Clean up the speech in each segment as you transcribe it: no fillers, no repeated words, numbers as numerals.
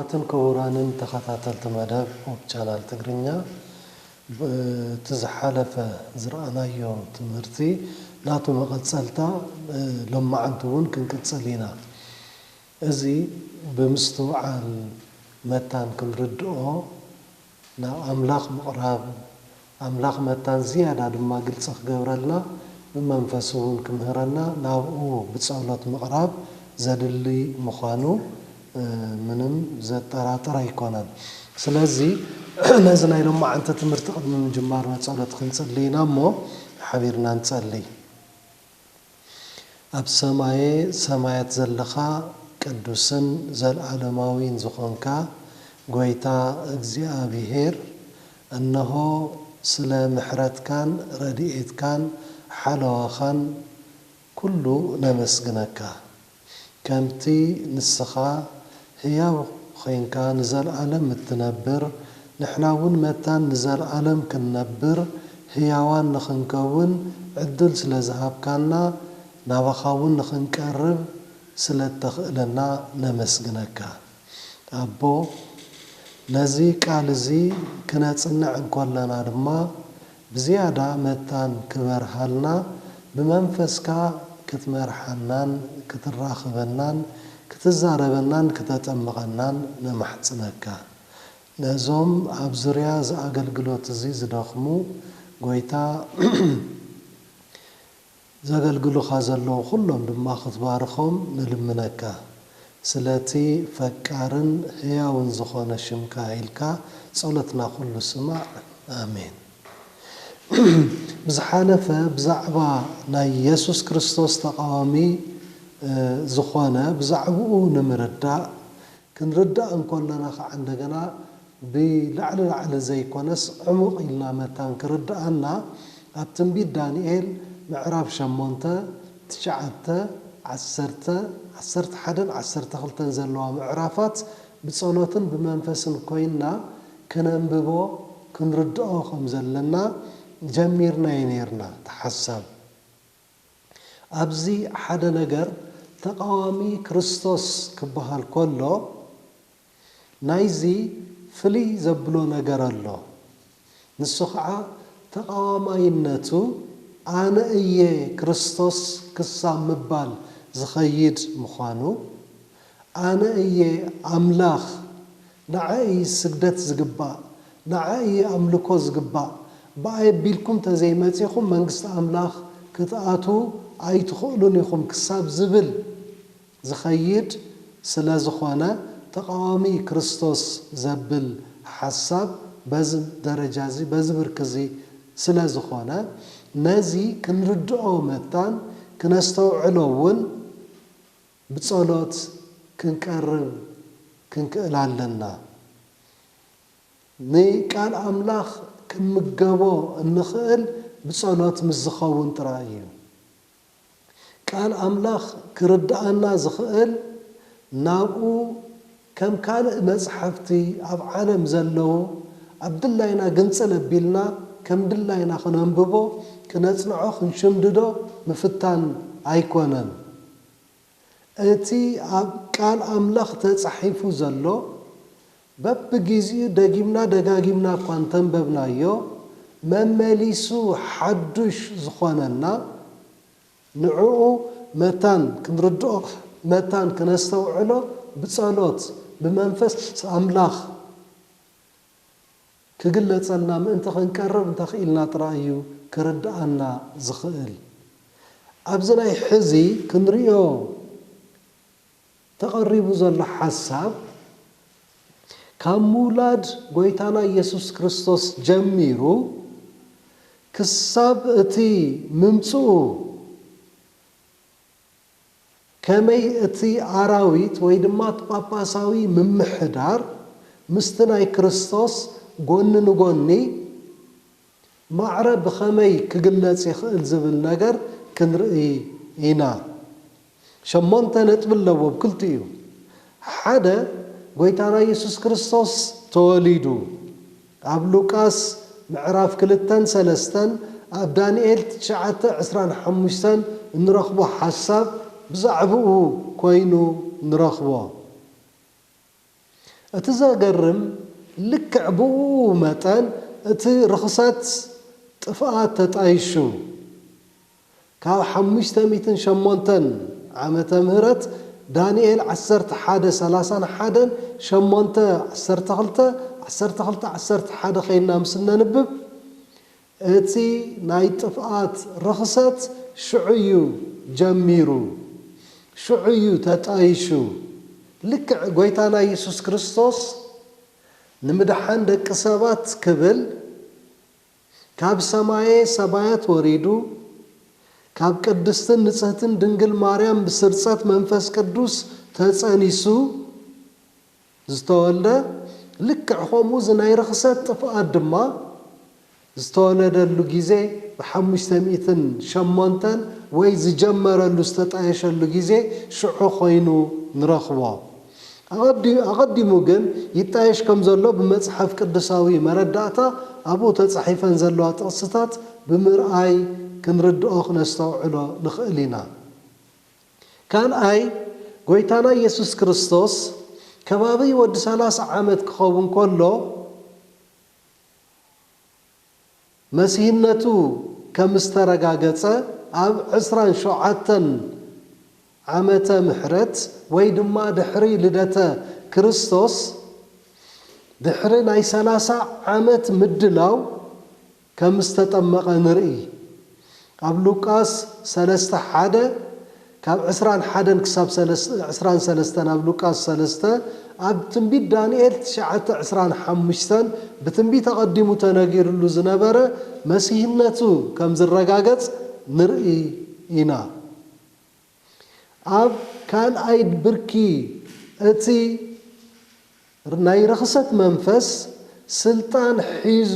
ክቡራትን ክቡራንን ተኸታተልቲ መደብ ቻናል ትግርኛ ተዝሓለፈ ዝረኣናዮ ትምህርቲ ናቱ መቐፀልታ ሎማዓንቲ እውን ክንቅፅል ኢና እዚ ብምስትውዓል መታን ክንርድኦ ናብ ኣምላኽ ምቕራብ ኣምላኽ መታን ዝያዳ ድማ ግልፂ ክገብረልና ብመንፈስ እውን ክምህረና ናብኡ ብጸሎት ምቕራብ ዘድሊ ምዃኑ ምንም ዘጠራጥር ኣይኮነን። ስለዚ ነዚ ናይ ሎማዓንቲ ትምህርቲ ቅድሚ ምጅማር መጸሎት ክንጽሊ ኢና እሞ ሓቢርና ንጸልይ። ኣብ ሰማያት ዘለኻ ቅዱስን ዘለዓለማዊን ዝኾንካ ጐይታ እግዚኣብሔር እነሆ ስለ ምሕረትካን ረድኤትካን ሓለዋኻን ኩሉ ነመስግነካ ከምቲ ንስኻ ህያው ኾይንካ ንዘለዓለም እትነብር ንሕና እውን መታን ንዘለዓለም ክንነብር ህያዋን ንኽንከውን ዕድል ስለ ዝሃብካና ናባኻ እውን ንኽንቀርብ ስለ እተኽእለና ነመስግነካ ኣቦ። ነዚ ቃል እዚ ክነጽንዕ እንከለና ድማ ብዝያዳ መታን ክበርሃልና ብመንፈስካ ክትመርሓናን ክትራኽበናን ክትዛረበናን ክተጠምቐናን ነማሕፅነካ። ነዞም ኣብ ዙርያ ዝኣገልግሎት እዚ ዝደኽሙ ጐይታ ዘገልግሉኻ ዘለዉ ኩሎም ድማ ክትባርኾም ንልምነካ ስለቲ ፈቃርን ህያውን ዝኾነ ሽምካ ኢልካ ጸሎትና ኩሉ ስማዕ ኣሜን። ብዝሓለፈ ብዛዕባ ናይ ኢየሱስ ክርስቶስ ተቃዋሚ ዝኾነ ብዛዕባኡ ንምርዳእ ክንርዳእ እንከለና ከዓ እንደገና ብላዕሊ ላዕሊ ዘይኮነስ ዕሙቕ ኢልና መታን ክርዳኣና ኣብ ትንቢት ዳንኤል ምዕራፍ 8 9 10 11 12 ዘለዋ ምዕራፋት ብጸሎትን ብመንፈስን ኮይና ክነንብቦ ክንርድኦ ከም ዘለና ጀሚርና ነርና ተሓሳብ ኣብዚ ሓደ ነገር ተቃዋሚ ክርስቶስ ክበሃል ከሎ ናይዚ ፍልይ ዘብሎ ነገር ኣሎ። ንሱ ከዓ ተቃዋማይነቱ ኣነ እየ ክርስቶስ ክሳብ ምባል ዝኸይድ ምዃኑ ኣነ እየ ኣምላኽ ንዓይ ስግደት ዝግባእ ንዓይ ኣምልኮ ዝግባእ ብኣየቢልኩም ተዘይመጺኹም መንግስቲ ኣምላኽ ክትኣቱ ኣይትኽእሉን ኢኹም ክሳብ ዝብል ዝኸይድ ስለ ዝኾነ ተቃዋሚ ክርስቶስ ዘብል ሓሳብ በዚ ደረጃ እዚ በዚ ብርኪ እዚ ስለ ዝኾነ ነዚ ክንርድኦ መታን ክነስተውዕሎ እውን ብጸሎት ክንቀርብ ክንክእል ኣለና። ንቃል ኣምላኽ ክንምገቦ እንኽእል ብጸሎት ምስ ዝኸውን ጥራይ እዩ። ቃል ኣምላኽ ክርዳኣና ዝኽእል ናብኡ ከም ካልእ መጽሓፍቲ ኣብ ዓለም ዘለዉ ኣብ ድላይና ግንጽል ኣቢልና ከም ድላይና ክነንብቦ ክነጽንዖ ክንሽምድዶ ምፍታን ኣይኮነን። እቲ ኣብ ቃል ኣምላኽ ተጻሒፉ ዘሎ በብግዚኡ ደጊምና ደጋጊምና እኳ እንተንበብናዮ መመሊሱ ሓዱሽ ዝኾነና ንዕኡ መታን ክንርድኦ መታን ክነስተውዕሎ ብጸሎት ብመንፈስ ኣምላኽ ክግለጸልና ምእንቲ ክንቀርብ እንተኽኢልና ጥራይ እዩ ክርዳኣና ዝኽእል። ኣብዚ ናይ ሕዚ ክንሪኦ ተቐሪቡ ዘሎ ሓሳብ ካብ ምውላድ ጐይታና ኢየሱስ ክርስቶስ ጀሚሩ ክሳብ እቲ ምምጽኡ ከመይ እቲ ኣራዊት ወይ ድማ ጳጳሳዊ ምምሕዳር ምስቲ ናይ ክርስቶስ ጎኒ ንጎኒ ማዕረ ብኸመይ ክግለጽ ይኽእል ዝብል ነገር ክንርኢ ኢና። 8 ነጥቢ ኣለዎ ብክልቲኡ። ሓደ ጐይታና ኢየሱስ ክርስቶስ ተወሊዱ ኣብ ሉቃስ ምዕራፍ 2:3 ኣብ ዳንኤል 9:25 እንረኽቦ ሓሳብ ብዛዕባኡ ኮይኑ ንረኽቦ። اتزاقرم لك عبو متن اترخصت طفاءات تتعيشو كاو 580 عامة مهرت دانيال 11:31 شمونته 11:11 خينا مسنا نبب اتي ناي طفاءات رخصت شعيو جميرو شعيو تتعيشو لك قويتانا يسوس كريستوس نمدحان دك سبات كبل كاب سماي سبايات وريدو كاب قدستن نصحتن دنگل مريم بسرصات منفس قدوس تصانيسو زتولد لك خمو زناي رخصت طفاء دما زتولدلو غيزه ب500 شمونتن ወይ ዝጀመረሉ ዝተጣየሸሉ ጊዜ ሽዑ ኮይኑ ንረኽቦ ኣቐዲሙ ግን ይጣየሽ ከም ዘሎ ብመጽሐፍ ቅዱሳዊ መረዳእታ ኣብኡ ተጻሒፈን ዘለዋ ጥቕስታት ብምርኣይ ክንርድኦ ክነስተውዕሎ ንኽእል ኢና ካልኣይ ጎይታና ኢየሱስ ክርስቶስ ከባቢ ወዲ 30 ዓመት ክኸውን ከሎ መሲህነቱ ከም ዝተረጋገጸ ኣብ 27 ዓመተ ምሕረት ወይ ድማ ድሕሪ ልደተ ክርስቶስ ድሕሪ ናይ 30 ዓመት ምድላው ከም ዝተጠመቐ ንርኢ ኣብ ሉቃስ 3:1 ካብ 21 ክሳብ 23 ኣብ ሉቃስ 3 ኣብ ትንቢት ዳንኤል 9:25 ብትንቢት ተቐዲሙ ተነጊሩሉ ዝነበረ መሲህነቱ ከም ዝረጋገጽ ንርኢ ኢና ኣብ ካልኣይ ብርኪ እቲ ናይ ረኽሰት መንፈስ ስልጣን ሒዙ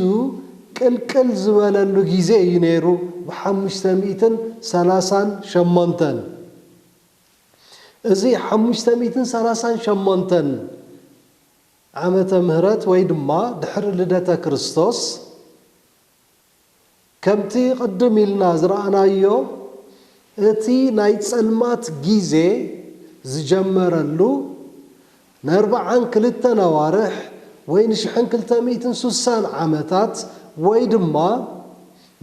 ቅልቅል ዝበለሉ ጊዜ እዩ ነይሩ ብ538 እዚ 538 ዓመተ ምህረት ወይ ድማ ድሕሪ ልደተ ክርስቶስ ከምቲ ቅድም ኢልና ዝረአናዮ እቲ ናይ ጸልማት ጊዜ ዝጀመረሉ ን42 ነዋርሕ ወይ ን1260 ዓመታት ወይ ድማ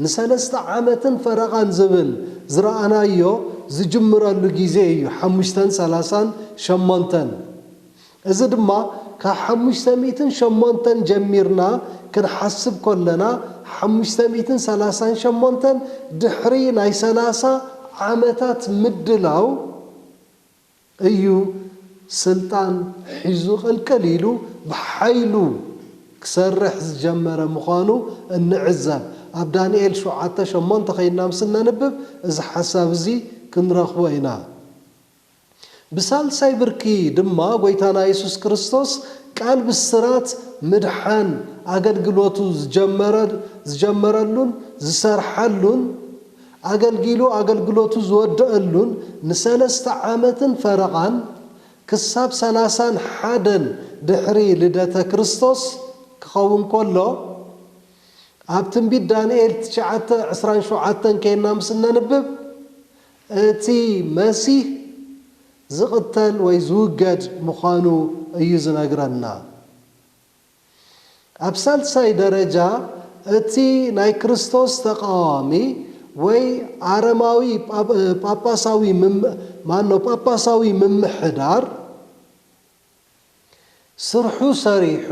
ን3 ዓመትን ፈረቓን ዝብል ዝረአናዮ ዝጅምረሉ ጊዜ እዩ 538 እዚ ድማ ካብ 508 ጀሚርና ክንሓስብ ከለና 538 ድሕሪ ናይ 30 ዓመታት ምድላው እዩ ስልጣን ሒዙ ቅልቅል ኢሉ ብሓይሉ ክሰርሕ ዝጀመረ ምዃኑ እንዕዘብ ኣብ ዳንኤል 7:8 ኸይና ምስልና ንብብ እዚ ሓሳብ እዚ ክንረኽቦ ኢና ብሳልሳይ ብርኪ ድማ ጎይታና ኢየሱስ ክርስቶስ ቃል ብስራት ምድሓን ኣገልግሎቱ ዝጀመረሉን ዝሰርሓሉን ኣገልግሎቱ ዝወደአሉን ን3 ዓመትን ፈረቓን ክሳብ 31 ድሕሪ ልደተ ክርስቶስ ክኸውን ከሎ ኣብ ትንቢት ዳንኤል 9:27 ከይና ምስልና ንብብ እቲ መሲህ ዝቕተል ወይ ዝውገድ ምዃኑ እዩ ዝነግረና ኣብ ሳልሳይ ደረጃ እቲ ናይ ክርስቶስ ተቃዋሚ ወይ አረማዊ ጳጳሳዊ ምምሕዳር ስርሑ ሰሪሑ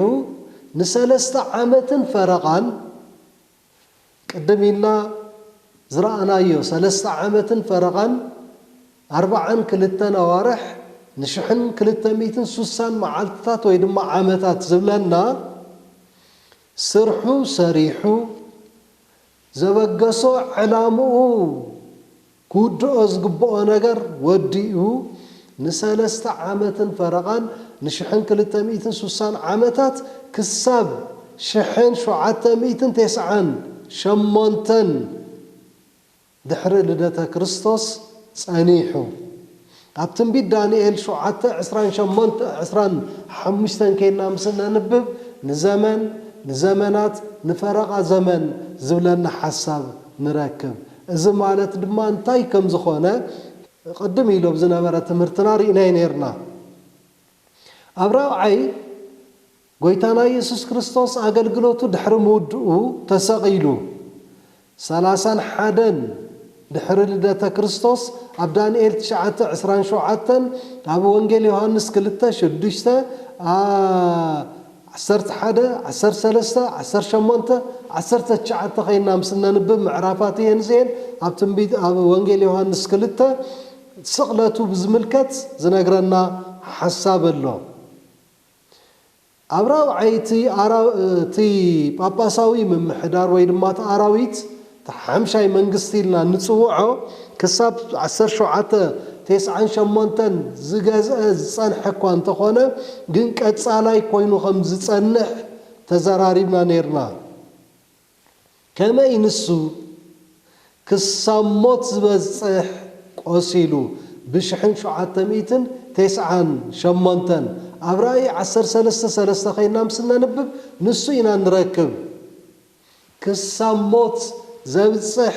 ን3 ዓመትን ፈረቓን ቅድም ኢልና ዝረአናዮ 3 ዓመትን ፈረቓን 42 ነዋርሕ ን1260 መዓልትታት ወይ ድማ ዓመታት ዝብለና ስርሑ ሰሪሑ ዘበገሶ ዕላምኡ ኩድኦ ዝግብኦ ነገር ወዲኡ ን3 ዓመትን ፈረቓን ን1260 ዓመታት ክሳብ 1798 ድሕሪ ልደተ ክርስቶስ ጸኒሑ ኣብ ትንቢት ዳንኤል 7:25 ከይና ምስልና ንብብ ንዘመናት ንፈረቓ ዘመን ዝብለና ሓሳብ ንረክብ እዚ ማለት ድማ እንታይ ከም ዝኾነ ቅድም ኢሎም ዝነበረ ትምህርትና ርኢና ነርና ኣብ ራብዓይ ጎይታና ኢየሱስ ክርስቶስ አገልግሎቱ ድሕሪ ምውድኡ ተሰቂሉ 31 ድሕሪ ልደተ ክርስቶስ ኣብ ዳንኤል 9:27 ኣብ ወንጌል ዮሐንስ 2:6 11 13 18 19 ኸይና ምስና ንብብ ምዕራፋት እየን ዚአን ኣብ ትንቢት ኣብ ወንጌል ዮሐንስ 2 ስቕለቱ ብዝምልከት ዝነግረና ሓሳብ ኣሎ ኣብራው ዓይቲ እቲ ጳጳሳዊ ምምሕዳር ወይ ድማ ኣራዊት ሓምሻይ መንግስቲ ኢልና ንጽውዖ ክሳብ 1798 ዝገዝአ ዝጸንሐ እኳ እንተኾነ ግን ቀጻላይ ኮይኑ ከም ዝጸንሕ ተዘራሪብና ነርና ከመይ ንሱ ክሳብ ሞት ዝበጽሕ ቆሲሉ ብ1798 ኣብ ራእይ 13:3 ኸይና ምስና ንብብ ንሱ ኢና ንረክብ ክሳብ ሞት ዘብጽሕ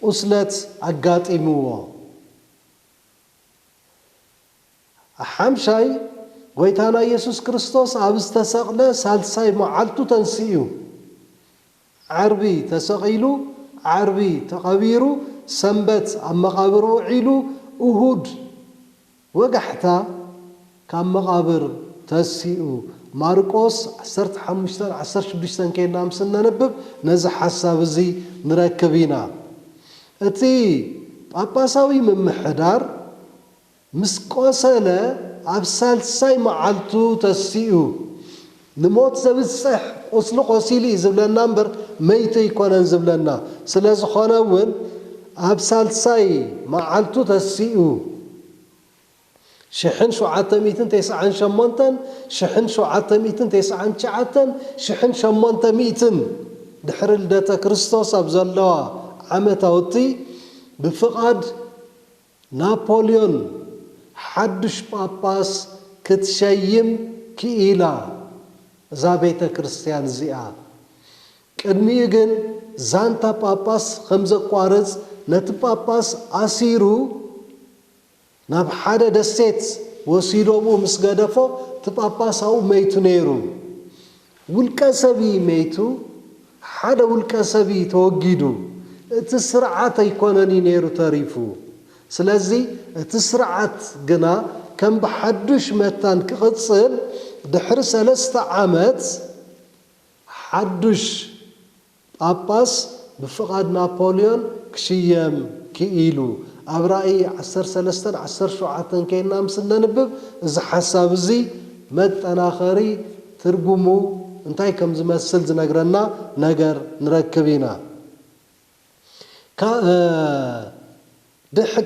ቁስለት ኣጋጢምዎ ሓምሻይ ጎይታና ኢየሱስ ክርስቶስ ኣብ ዝተሰቕለ ሳልሳይ መዓልቱ ተንስኡ ዓርቢ ተሰቒሉ ዓርቢ ተቐቢሩ ሰንበት ኣብ መቓብር ውዒሉ እሁድ ወጋሕታ ካብ መቓብር ተሲኡ ማርቆስ 15:16 ከይና ምስና ንብብ ነዚ ሓሳብ እዚ ንረክብ ኢና እቲ ጳጳሳዊ ምምሕዳር ምስ ቆሰለ ኣብ ሳልሳይ መዓልቱ ተሲኡ ንሞት ዘብጽሕ ቁስሊ ቆሲሉ ዝብለና እምበር መይቱ ይኮነን ዝብለና ስለ ዝኾነ እውን ኣብ ሳልሳይ መዓልቱ ተሲኡ 1798 1799 ድሕሪ ልደተ ክርስቶስ ኣብ ዘለዋ ዓመታውቲ ብፍቓድ ናፖሊዮን ሓድሽ ጳጳስ ክትሸይም ክኢላ እዛ ቤተ ክርስቲያን እዚኣ ቅድሚኡ ግን ዛንታ ጳጳስ ከም ዘቋርጽ ነቲ ጳጳስ ኣሲሩ ናብ ሓደ ደሴት ወሲዶሙ ምስ ገደፎ እቲ ጳጳሳው መይቱ ነይሩ ውልቀ ሰቢ መይቱ ሓደ ውልቀ ሰቢ ተወጊዱ እቲ ስርዓት ኣይኮነን ነይሩ ተሪፉ ስለዚ እቲ ስርዓት ግና ከም ብሓድሽ መታን ክቕጽል ድሕሪ 3 ዓመት ሓድሽ ጳጳስ ብፍቓድ ናፖሊዮን ክሽየም ክኢሉ ኣብ ራእይ 13:17 ከይና ምስና ንብብ እዚ ሓሳብ እዚ መጠናኸሪ ትርጉሙ እንታይ ከም ዝመስል ዝነግረና ነገር ንረክብ ኢና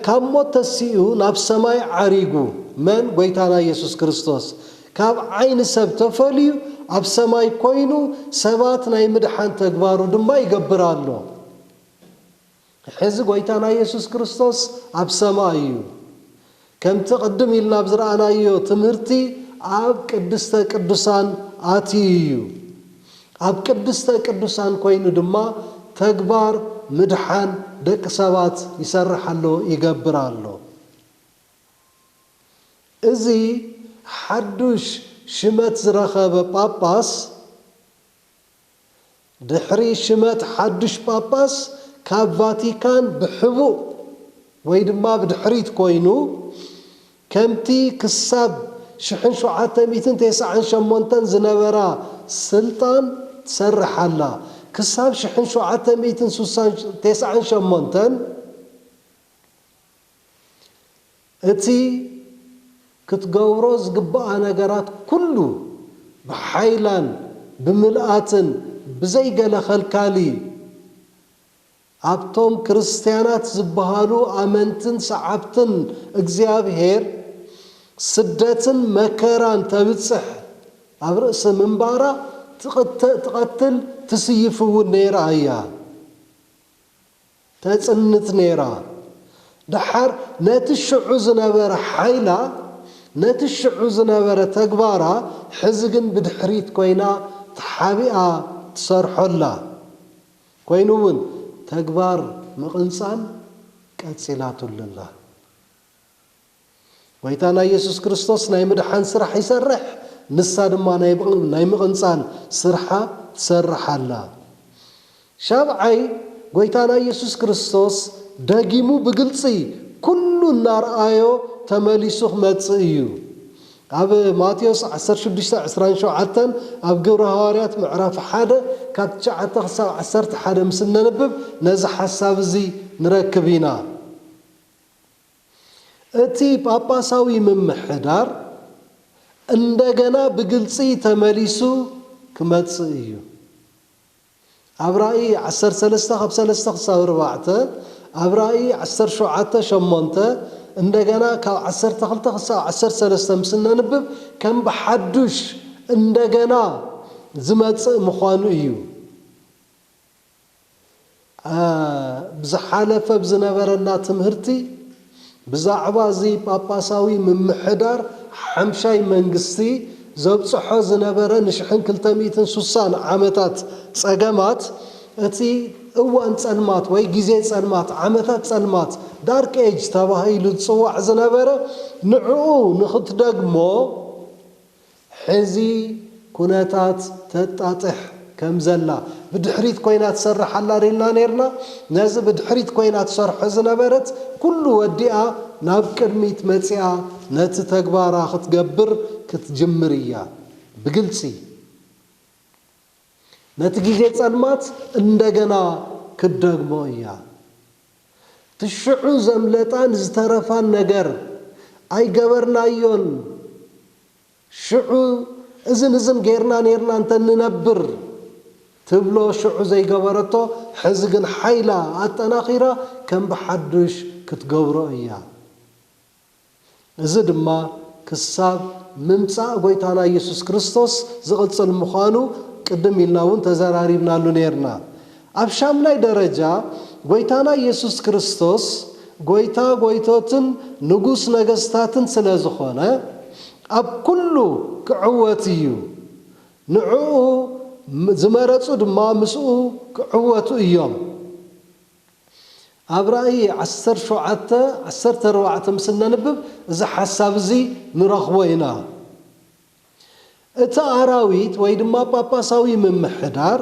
ካብ ሞት ተሲኡ ናብ ሰማይ ዓሪጉ መን ጎይታና ኢየሱስ ክርስቶስ ካብ ዓይኒ ሰብ ተፈልዩ ኣብ ሰማይ ኮይኑ ሰባት ናይ ምድሓን ተግባሩ ድማ ይገብር ኣሎ ሕዚ ጎይታና ኢየሱስ ክርስቶስ ኣብ ሰማይ እዩ ከምቲ ቅድም ኢልና ብዝረኣናዮ ትምህርቲ ኣብ ቅድስተ ቅዱሳን ኣትዩ እዩ ኣብ ቅድስተ ቅዱሳን ኮይኑ ድማ ተግባር ምድሓን ደቂ ሰባት ይሰርሕ ኣሎ ይገብር ኣሎ እዚ ሓዱሽ ሽመት ዝረኸበ ጳጳስ ድሕሪ ሽመት ሓዱሽ ጳጳስ ካብ ቫቲካን ብሕቡእ ወይ ድማ ብድሕሪት ኮይኑ ከምቲ ክሳብ 1798 ዝነበራ ስልጣን ትሰርሓላ ክሳብ 1798 እቲ ክትገብሮ ዝግባአ ነገራት ኩሉ ብሓይላን ብምልኣትን ብዘይገለ ኸልካሊ ኣብቶም ክርስቲያናት ዝበሃሉ ኣመንትን ሰዓብትን እግዚአብሔር ስደትን መከራን ተብጽሕ ኣብ ርእሲ ምንባራ ትቐትል ትስይፍውን ነይራ እያ ተጽንት ነይራ ድሓር ነቲ ሽዑ ዝነበረ ሓይላ ነቲ ሽዑ ዝነበረ ተግባራ ሕዚ ግን ብድሕሪት ኮይና ተሓቢኣ ትሰርሖላ ኮይኑ እውን ተግባር ምቕንፃን ቀፂላቱልላ ጎይታና ኢየሱስ ክርስቶስ ናይ ምድሓን ስራሕ ይሰርሕ ንሳ ድማ ናይ ምቕንፃል ስርሓ ትሰርሓላ ሻብዓይ ጎይታና ኢየሱስ ክርስቶስ ደጊሙ ብግልፂ ኩሉ እናርአዮ ተመሊሱ ክመጽእ እዩ ኣብ ማቴዎስ 16:27 ኣብ ግብረ ሐዋርያት ምዕራፍ 1 ካብ 9 ክሳብ 11 ምስ ነንብብ ነዚ ሓሳብ እዚ ንረክብ ኢና እቲ ጳጳሳዊ ምምሕዳር እንደገና ብግልፂ ተመሊሱ ክመጽእ እዩ ኣብ ራእይ 13:3-4 ኣብ ራእይ 17:8 እንደገና ካብ 12 ክሳብ 13 ምስ ነንብብ ከም ብሓዱሽ እንደገና ዝመጽእ ምዃኑ እዩ ብዝሓለፈ ብዝነበረና ትምህርቲ ብዛዕባ እዚ ጳጳሳዊ ምምሕዳር ሓምሻይ መንግስቲ ዘብጽሖ ዝነበረ ን1260 ዓመታት ጸገማት እቲ እዋን ጸልማት ወይ ግዜ ጸልማት ዓመታት ጸልማት ዳርክ ኤጅ ተባሂሉ ዝጽዋዕ ዝነበረ ንዕኡ ንኽትደግሞ ሕዚ ኩነታት ተጣጥሕ ከም ዘላ ብድሕሪት ኮይና ትሰርሕ ኣላ ኢልና ነርና ነዚ ብድሕሪት ኮይና ትሰርሖ ዝነበረት ኩሉ ወዲኣ ናብ ቅድሚት መጽያ ነቲ ተግባራ ክትገብር ክትጅምር እያ ብግልፂ ነቲ ግዜ ጸልማት እንደገና ክደግሞ እያ ትሽዑ ዘምለጣን ዝተረፋን ነገር ኣይገበርናዮን ሽዑ እዝን ጌርና ነርና እንተንነብር ትብሎ ሽዑ ዘይገበረቶ ሕዚ ግን ሓይላ ኣጠናኺራ ከም ብሓዱሽ ክትገብሮ እያ እዚ ድማ ክሳብ ምምጻእ ጎይታና ኢየሱስ ክርስቶስ ዝቕጽል ምዃኑ ቅድም ኢልና እውን ተዘራሪብናሉ ነርና ኣብ ሻምናይ ደረጃ ጎይታና ኢየሱስ ክርስቶስ ጎይታ ጎይቶትን ንጉስ ነገስታትን ስለ ዝኾነ ኣብ ኩሉ ክዕወት እዩ ንዕኡ ዝመረጹ ድማ ምስኡ ክዕወቱ እዮም ኣብ ራእይ 17:14 ምስ ነንብብ እዚ ሓሳብ እዚ ንረኽቦ ኢና እቲ ኣራዊት ወይ ድማ ጳጳሳዊ ምምሕዳር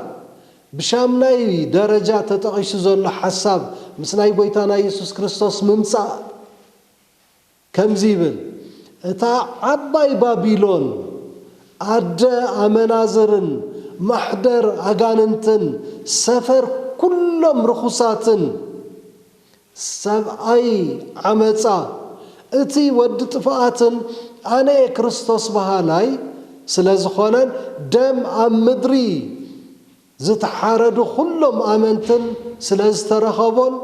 ብሻምናይ ደረጃ ተጠቒሱ ዘሎ ሓሳብ ምስ ናይ ጎይታና ኢየሱስ ክርስቶስ ምምጻእ ከምዚ ይብል እታ ዓባይ ባቢሎን ኣደ ኣመናዝርን ማሕደር ኣጋንንትን ሰፈር ኩሎም ርኹሳትን ሰብኣይ ዓመፃ እቲ ወዲ ጥፍኣትን ኣነ ክርስቶስ በሃላይ ስለ ዝኾነን ደም ኣብ ምድሪ ዝተሓረዱ ኩሎም ኣመንትን ስለ ዝተረኸቦን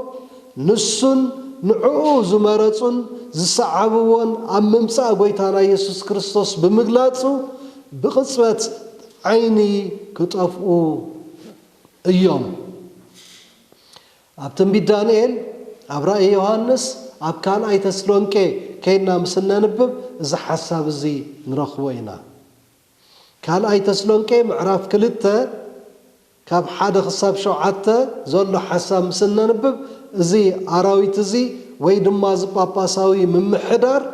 ንሱን ንዕኡ ዝመረጹን ዝሰዓብዎን ኣብ ምምጻእ ጎይታና ኢየሱስ ክርስቶስ ብምግላጹ ብቕጽበት ዓይኒ ክጠፍኡ እዮም ኣብ ትንቢት ዳንኤል ኣብ ራእይ ዮሐንስ ኣብ ካልኣይ ተስሎንቄ ከይድና ምስ ነንብብ እዚ ሓሳብ እዚ ንረኽቦ ኢና ካልኣይ ተስሎንቄ ምዕራፍ 2 ካብ 1 ክሳብ 7 ዘሎ ሓሳብ ምስ ነንብብ እዚ ኣራዊት እዚ ወይ ድማ እዚ ጳጳሳዊ ምምሕዳር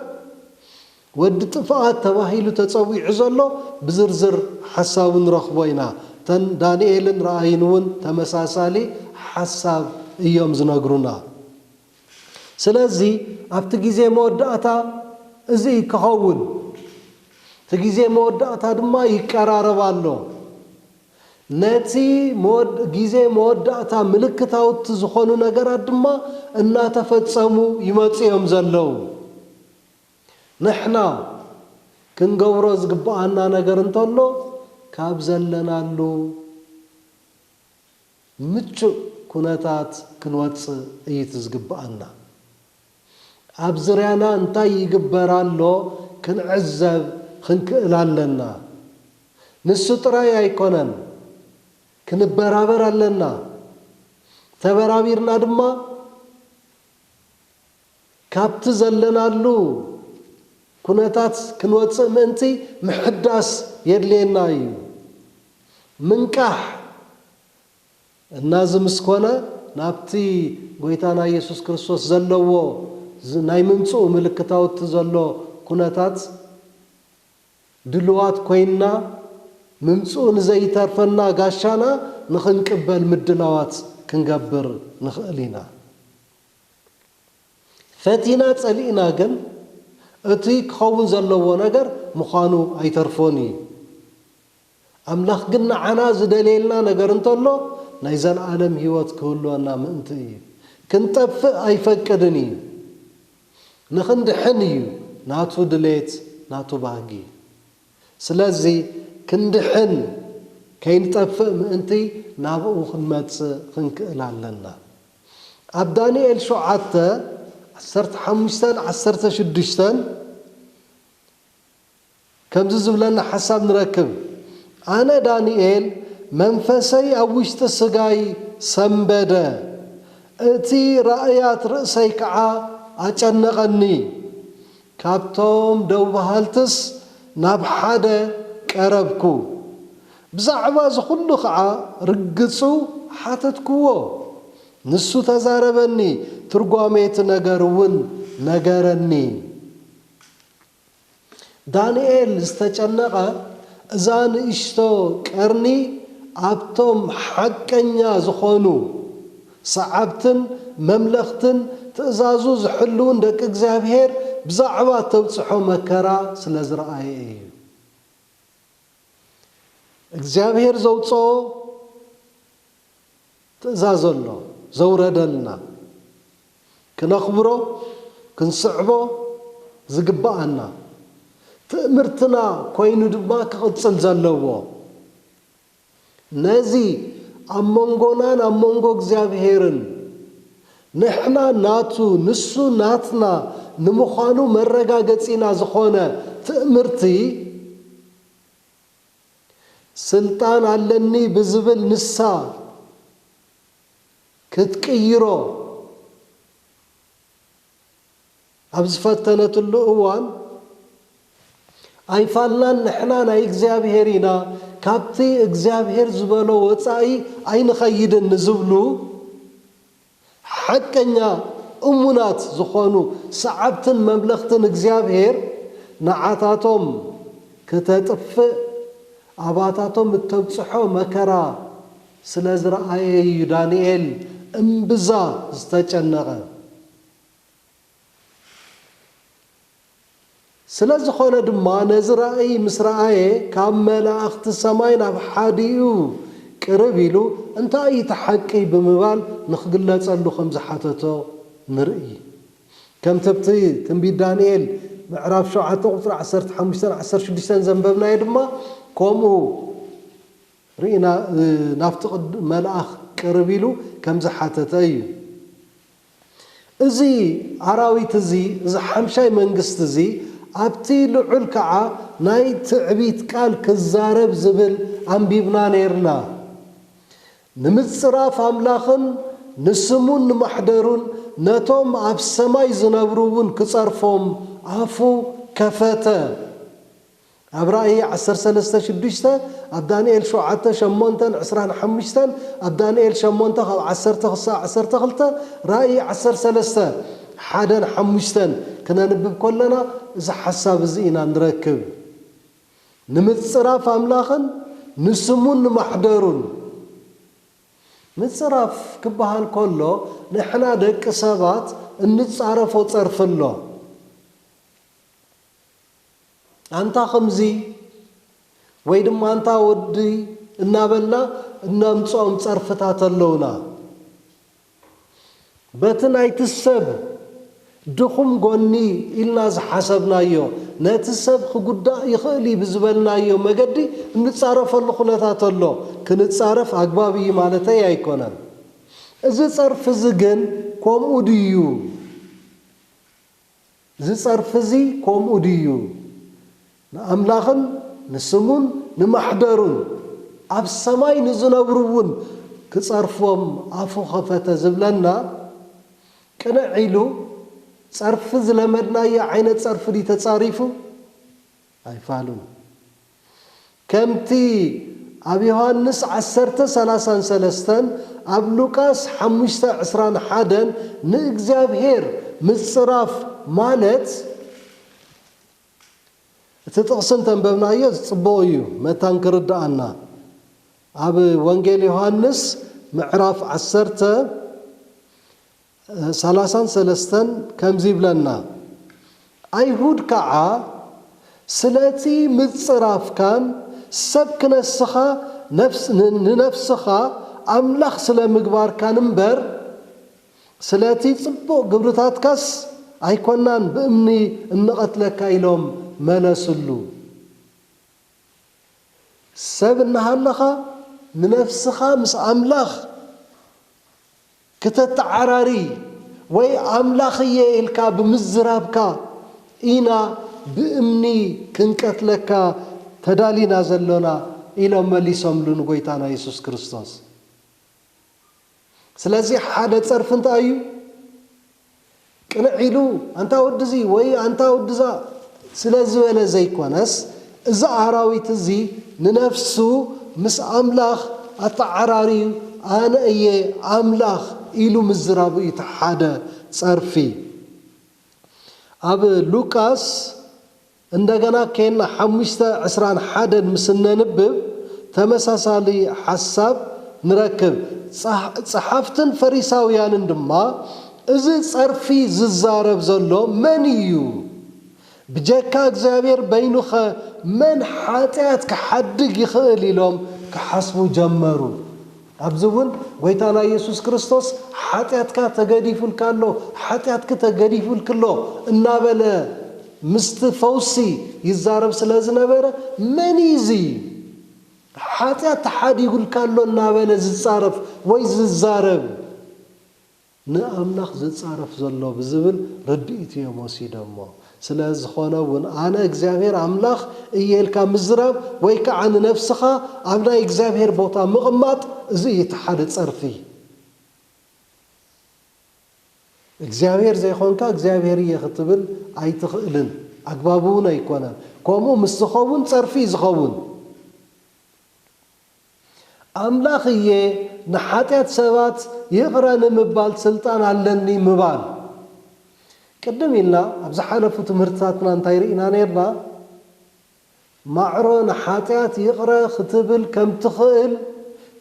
ወዲ ጥፍኣት ተባሂሉ ተጸዊዑ ዘሎ ብዝርዝር ሓሳብ ንረኽቦ ኢና ተን ዳንኤልን ራእይን እውን ተመሳሳሊ ሓሳብ እዮም ዝነግሩና ስለዚ ኣብቲ ግዜ መወዳእታ እዚ ክኸውን እቲ ግዜ መወዳእታ ድማ ይቀራረብ ኣሎ ነቲ ግዜ መወዳእታ ምልክታውቲ ዝኾኑ ነገራት ድማ እናተፈጸሙ ይመጽኦም ዘለው ንሕና ክንገብሮ ዝግባአና ነገር እንተሎ ካብ ዘለናሉ ምቹእ ኩነታት ክንወፅእ እዩ ዝግባአና ኣብ ዝርያና እንታይ ይግበራሎ ክንዕዘብ ክንክእል ኣለና ንሱ ጥራይ ኣይኮነን ክንበራበር ኣለና ተበራቢርና ድማ ካብቲ ዘለናሉ ኩነታት ክንወፅእ ምእንቲ ምሕዳስ የድልየና እዩ ምንቃሕ እናዚ ምስኮነ ናብቲ ጎይታና ኢየሱስ ክርስቶስ ዘለዎ ናይ ምምጽኡ ምልክታውቲ ዘሎ ኩነታት ድልዋት ኮይና ምምፁን ዘይተርፈና ጋሻና ንኽንቅበል ምድላዋት ክንገብር ንኽእል ኢና ፈቲና ጸሊእና ግን እቲ ክኸውን ዘለዎ ነገር ምዃኑ ኣይተርፎን እዩ ኣምላኽ ግን ንዓና ዝደልየልና ነገር እንተሎ ናይ ዘለዓለም ህይወት ክህልወና ምእንቲ እዩ ክንጠፍእ ኣይፈቅድን እዩ ንኽንድሕን እዩ ናቱ ድሌት ናቱ ባህጊ ስለዚ ክንድሕን ከይንጠፍእ ምእንቲ ናብኡ ክንመጽእ ክንክእል ኣለና ኣብ ዳንኤል 7:15-16 ከምዚ ዝብለና ሓሳብ ንረክብ ኣነ ዳንኤል መንፈሰይ ኣብ ውሽጢ ስጋይ ሰንበደ እቲ ራእያት ርእሰይ ከዓ ኣጨነቐኒ ካብቶም ደው በሃልትስ ናብ ሓደ ቀረብኩ ብዛዕባ ዝኹሉ ከዓ ርግፁ ሓተትክዎ ንሱ ተዛረበኒ ትርጓሜት ነገር እውን ነገረኒ ዳንኤል ዝተጨነቐ እዛ ንእሽቶ ቀርኒ ኣብቶም ሓቀኛ ዝኾኑ ሰዓብትን መምለኽትን ትእዛዙ ዝሕልውን ደቂ እግዚኣብሔር ብዛዕባ ተብፅሖ መከራ ስለ ዝረአየ እዩ እግዚኣብሔር ዘውፅኦ ትእዛዝ ኣሎ ዘውረደልና ክነኽብሮ ክንስዕቦ ዝግባአና ትእምርትና ኮይኑ ድማ ክቕፅል ዘለዎ ነዚ ኣብ መንጎናን ኣብ መንጎ እግዚኣብሔርን ንሕና ናቱ ንሱ ናትና ንምዃኑ መረጋገፂና ዝኾነ ትእምርቲ ስልጣን ኣለኒ ብዝብል ንሳ ክትቅይሮ ኣብ ዝፈተነትሉ እዋን ኣይፋልናን ንሕና ናይ እግዚኣብሔር ኢና ካብቲ እግዚኣብሔር ዝበሎ ወፃኢ ኣይንኸይድን ንዝብሉ ሓቀኛ እሙናት ዝኾኑ ሰዓብትን መምለኽትን እግዚኣብሔር ንዓታቶም ክተጥፍእ ኣባታቶም እተብፅሖ መከራ ስለ ዝረአየ እዩ ዳንኤል እምብዛ ዝተጨነቐ ስለ ዝኾነ ድማ ነዚ ራእይ ምስ ረአየ ካብ መላእኽቲ ሰማይ ናብ ሓዲኡ ቅርብ ኢሉ እንታይ እዩ ተሓቂ ብምባል ንኽግለጸሉ ከም ዝሓተቶ ንርኢ ከም ተብቲ ትንቢት ዳንኤል ምዕራፍ 7:15-16 ዘንበብናዮ ድማ ከምኡ ርኢና ናብቲ መልኣኽ ቅርብ ኢሉ ከም ዝሓተተ እዩ እዚ ኣራዊት እዚ ሓምሻይ መንግስቲ እዚ ኣብቲ ልዑል ከዓ ናይ ትዕቢት ቃል ክዛረብ ዝብል ኣንቢብና ነርና ንምፅራፍ ኣምላኽን ንስሙን ንማሕደሩን ነቶም ኣብ ሰማይ ዝነብሩውን ክጸርፎም ኣፉ ከፈተ ኣብ ራእይ 13:6 ኣብ ዳንኤል 7:8-25 ኣብ ዳንኤል 8:10-12 ራእይ 13:1-5 ክነንብብ ከለና እዚ ሓሳብ እዚ ኢና ንረክብ ንምፅራፍ ኣምላኽን ንስሙን ንማሕደሩን ምፅራፍ ክበሃል ከሎ ንሕና ደቂ ሰባት እንፃረፎ ፀርፍሎ ኣንታ ከምዚ ወይ ድማ ኣንታ ወዲ እናበልና እናምፅኦም ፀርፍታት ኣለውና በቲ ናይቲ ሰብ ድኹም ጎኒ ኢልና ዝሓሰብናዮ ነቲ ሰብ ክጉዳእ ይኽእል ብዝበልናዮ መገዲ እንፃረፈሉ ኩነታት ኣሎ ክንፃረፍ ኣግባብ እዩ ማለተይ ኣይኮነን እዚ ፀርፍ እዚ ግን ከምኡ ድዩ እዚ ፀርፍ እዚ ከምኡ ድዩ ንኣምላኽን ንስሙን ንማሕደሩን ኣብ ሰማይ ንዝነብሩውን ክፀርፎም ኣፉ ኸፈተ ዝብለና ቅንዕ ኢሉ ፀርፊ ዝለመድናዮ ዓይነት ፀርፊ ዲ ተፃሪፉ ኣይፋሉን ከምቲ ኣብ ዮሐንስ 10:33 ኣብ ሉቃስ 5:21 ንእግዚኣብሔር ምፅራፍ ማለት እቲ تتقسن تنببنايو صبويو متان كردانا اب وانجيل يوحنس معراف 10 33 كم زيبلنا ايهود كعا سلاتي متصراف كان سبك نسخا نفسخا املاخ سلا مغبار كان امبر سلاتي صبو قبرتات كاس ايكونان بامني انقتلك ايلوم ملسلو سب نهالخا نفسخا مس املاخ كتتعراري وي املاخيه الكا بمزرابكا اينا بامني كنقتلك تدالينا زلونا الى مليسوم لنغويتانا يسوع كريستوس سلازي حدا صرف انت ايو قنعيلو انت ودزي وي انت ودزا سلازي ولا زي كونس اذا عراويت زي ننفسو مس املاخ اتعراري انا اي املاخ إلو مزرابو يتحادى صرفي اب لوكاس عندنا كاين حمشتا عسران حدد مسنا نبب تمساسالي حساب نركب صحافتن فريساويان دما از صرفي ززارب زلو منيو بجاكا اغزابير بينوخ من حاتيات كحدق يخيل لهم كحسبو جمرو ابزون ويتانا يسوع كريستوس حاتياتك تغديفل كالو حاتياتك تغديفل كلو انابله مستفوسي يزارب سلازنبره منيزي حاتيات حد يقول كالو انابله زصارف وي ززارب نامنخ زصارف زلو بزبل رديتي يموسي دمو سلاز خونون انا اغزابير املاخ ايلكا مزراب ويكا عن نفسخا ابنا اغزابير بوتا مقمط زي يتحد صرفي اغزابير زي خونكا اغزابير يختبل ايتخلن اغبابون ايكونا كومو مسخون صرفي زخون املاخيه نحاتيات سبات يقرن مبال سلطان علني مبال قدم لنا ابز حلفو تمرتاتنا انتي رينا نيرنا معرون حاتيات يقرا ختبل كم تخيل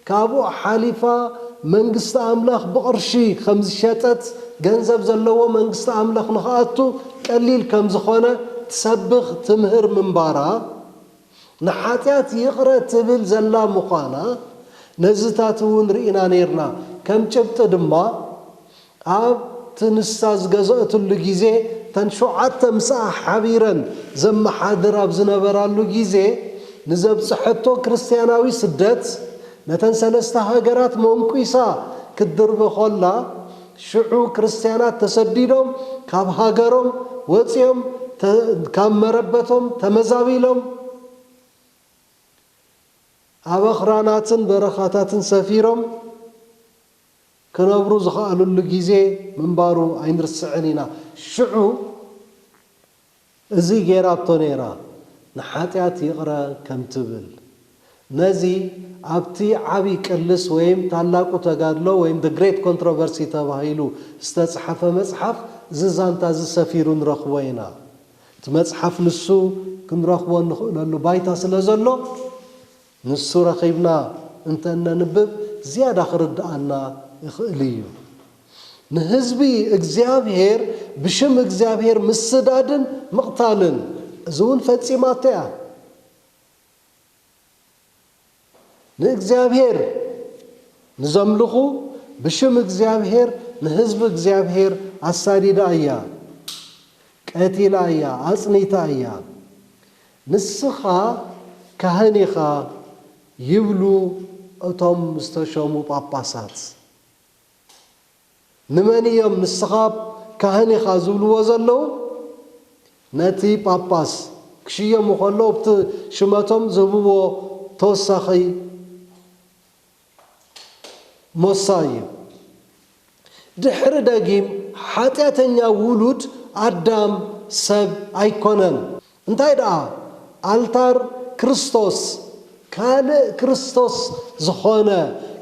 كابو حليفه منغست املاخ بقرشي خمس شاتات ገንዘብ ዘለዎ መንግስት አምላኽ ንኻቱ ቀሊል ከም ዝኾነ ተሰብኽ ትምህር ምንባራ ንሓጢያት ይቕረ ትብል ዘላ ምዃና ነዝታት እውን ርኢና ነርና ከም ጭብጥ ድማ ኣብ ትንሳ ዝገዘእትሉ ጊዜ ተን ሸውዓተ ምሳሕ ሓቢረን ዘመሓድር ኣብ ዝነበራሉ ጊዜ ንዘብፅሐቶ ክርስቲያናዊ ስደት ነተን ሰለስተ ሃገራት መንቁሳ ክድርብ ኾላ ሽዑ ክርስቲያናት ተሰዲዶም ካብ ሃገሮም ወፂኦም ካብ መረበቶም ተመዛቢሎም ኣብ ኣኽራናትን በረኻታትን ሰፊሮም ክነብሩ ዝኽኣሉሉ ጊዜ ምንባሩ ኣይንርስዕን ኢና ሽዑ እዚ ጌራቶ ነይራ ንሓጢያት ይቕረ ከም ትብል ነዚ ኣብቲ ዓቢ ቅልስ ወይም ታላቁ ተጋድሎ ወይም the great controversy ተባሂሉ ዝተጻሕፈ መጽሓፍ ዝዛንታ ዝሰፊሩ ንረኽቦ ኢና እቲ መጽሓፍ ንሱ ክንረኽቦ ንኽእለሉ ባይታ ስለ ዘሎ ንሱ ረኺብና እንተነንብብ ዝያዳ ክርዳኣና ይኽእል እዩ ንህዝቢ እግዚአብሔር ብሽም እግዚአብሔር ምስዳድን ምቕታልን እዚ እውን ፈጺማቶ እያ ንእግዚአብሔር ንዘምልኹ ብሽም እግዚአብሔር ንህዝቢ እግዚአብሔር ኣሳዲዳ እያ ቀቲላ እያ ኣጽኒታ እያ ንስኻ ካህን ኢኻ ይብሉ እቶም ዝተሾሙ ጳጳሳት ንመን እዮም ንስኻ ካህን ኢኻ ዝብልዎ ዘለዉ ነቲ ጳጳስ ክሽየሙ ከለዉ ብቲ ሽመቶም ዝህብዎ ተወሳኺ ሞሳይ ድሕሪ ደጊም ሓጢአተኛ ውሉድ ኣዳም ሰብ ኣይኮነን እንታይ ደኣ ኣልታር ክርስቶስ ካልእ ክርስቶስ ዝኾነ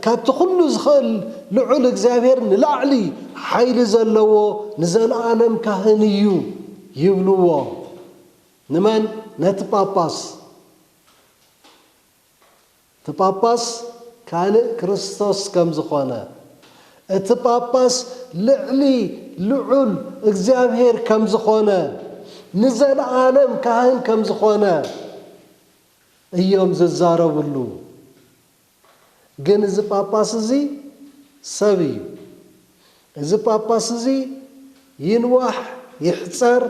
ካብቲ ኩሉ ዝኽእል ልዑል እግዚአብሔር ንላዕሊ ሓይሊ ዘለዎ ንዘለኣለም ካህን እዩ ይብልዎ ንመን نتباباس تباباس كان كريستوس كم زخانة تباباس لعل እግዚአብሔር كم زخانة نزل عالم كهن كم زخانة እዮም ዝዛረብሉ ግን እዚ ጳጳስ እዚ ሰብ እዩ እዚ ጳጳስ እዚ ይንዋሕ ይሕፀር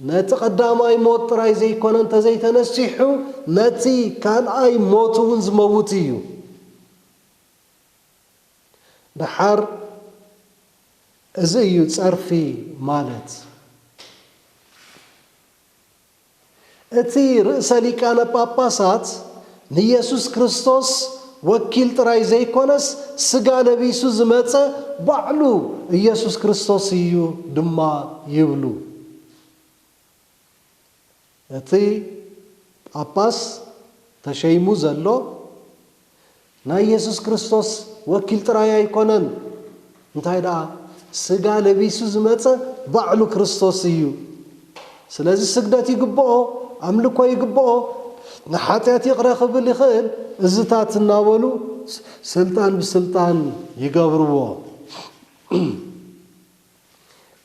ነቲ ቀዳማይ ሞት ጥራይ ዘይኮነ እንተዘይተነሲሑ ነቲ ካልኣይ ሞት እውን ዝመውት እዩ ድሓር እዚ እዩ ፀርፊ ማለት እቲ ርእሰ ሊቃነ ጳጳሳት ንኢየሱስ ክርስቶስ ወኪል ጥራይ ዘይኮነስ ስጋ ለቢሱ ዝመፀ ባዕሉ ኢየሱስ ክርስቶስ እዩ ድማ ይብሉ እቲ ጳጳስ ተሸይሙ ዘሎ ናይ ኢየሱስ ክርስቶስ ወኪል ጥራይ ኣይኮነን እንታይ ደኣ ስጋ ለቢሱ ዝመፀ ባዕሉ ክርስቶስ እዩ ስለዚ ስግደት ይግብኦ ኣምልኮ ይግብኦ ንሓጢአት ይቕረ ክብል ይኽእል እዝታት እናበሉ ስልጣን ብስልጣን ይገብርዎ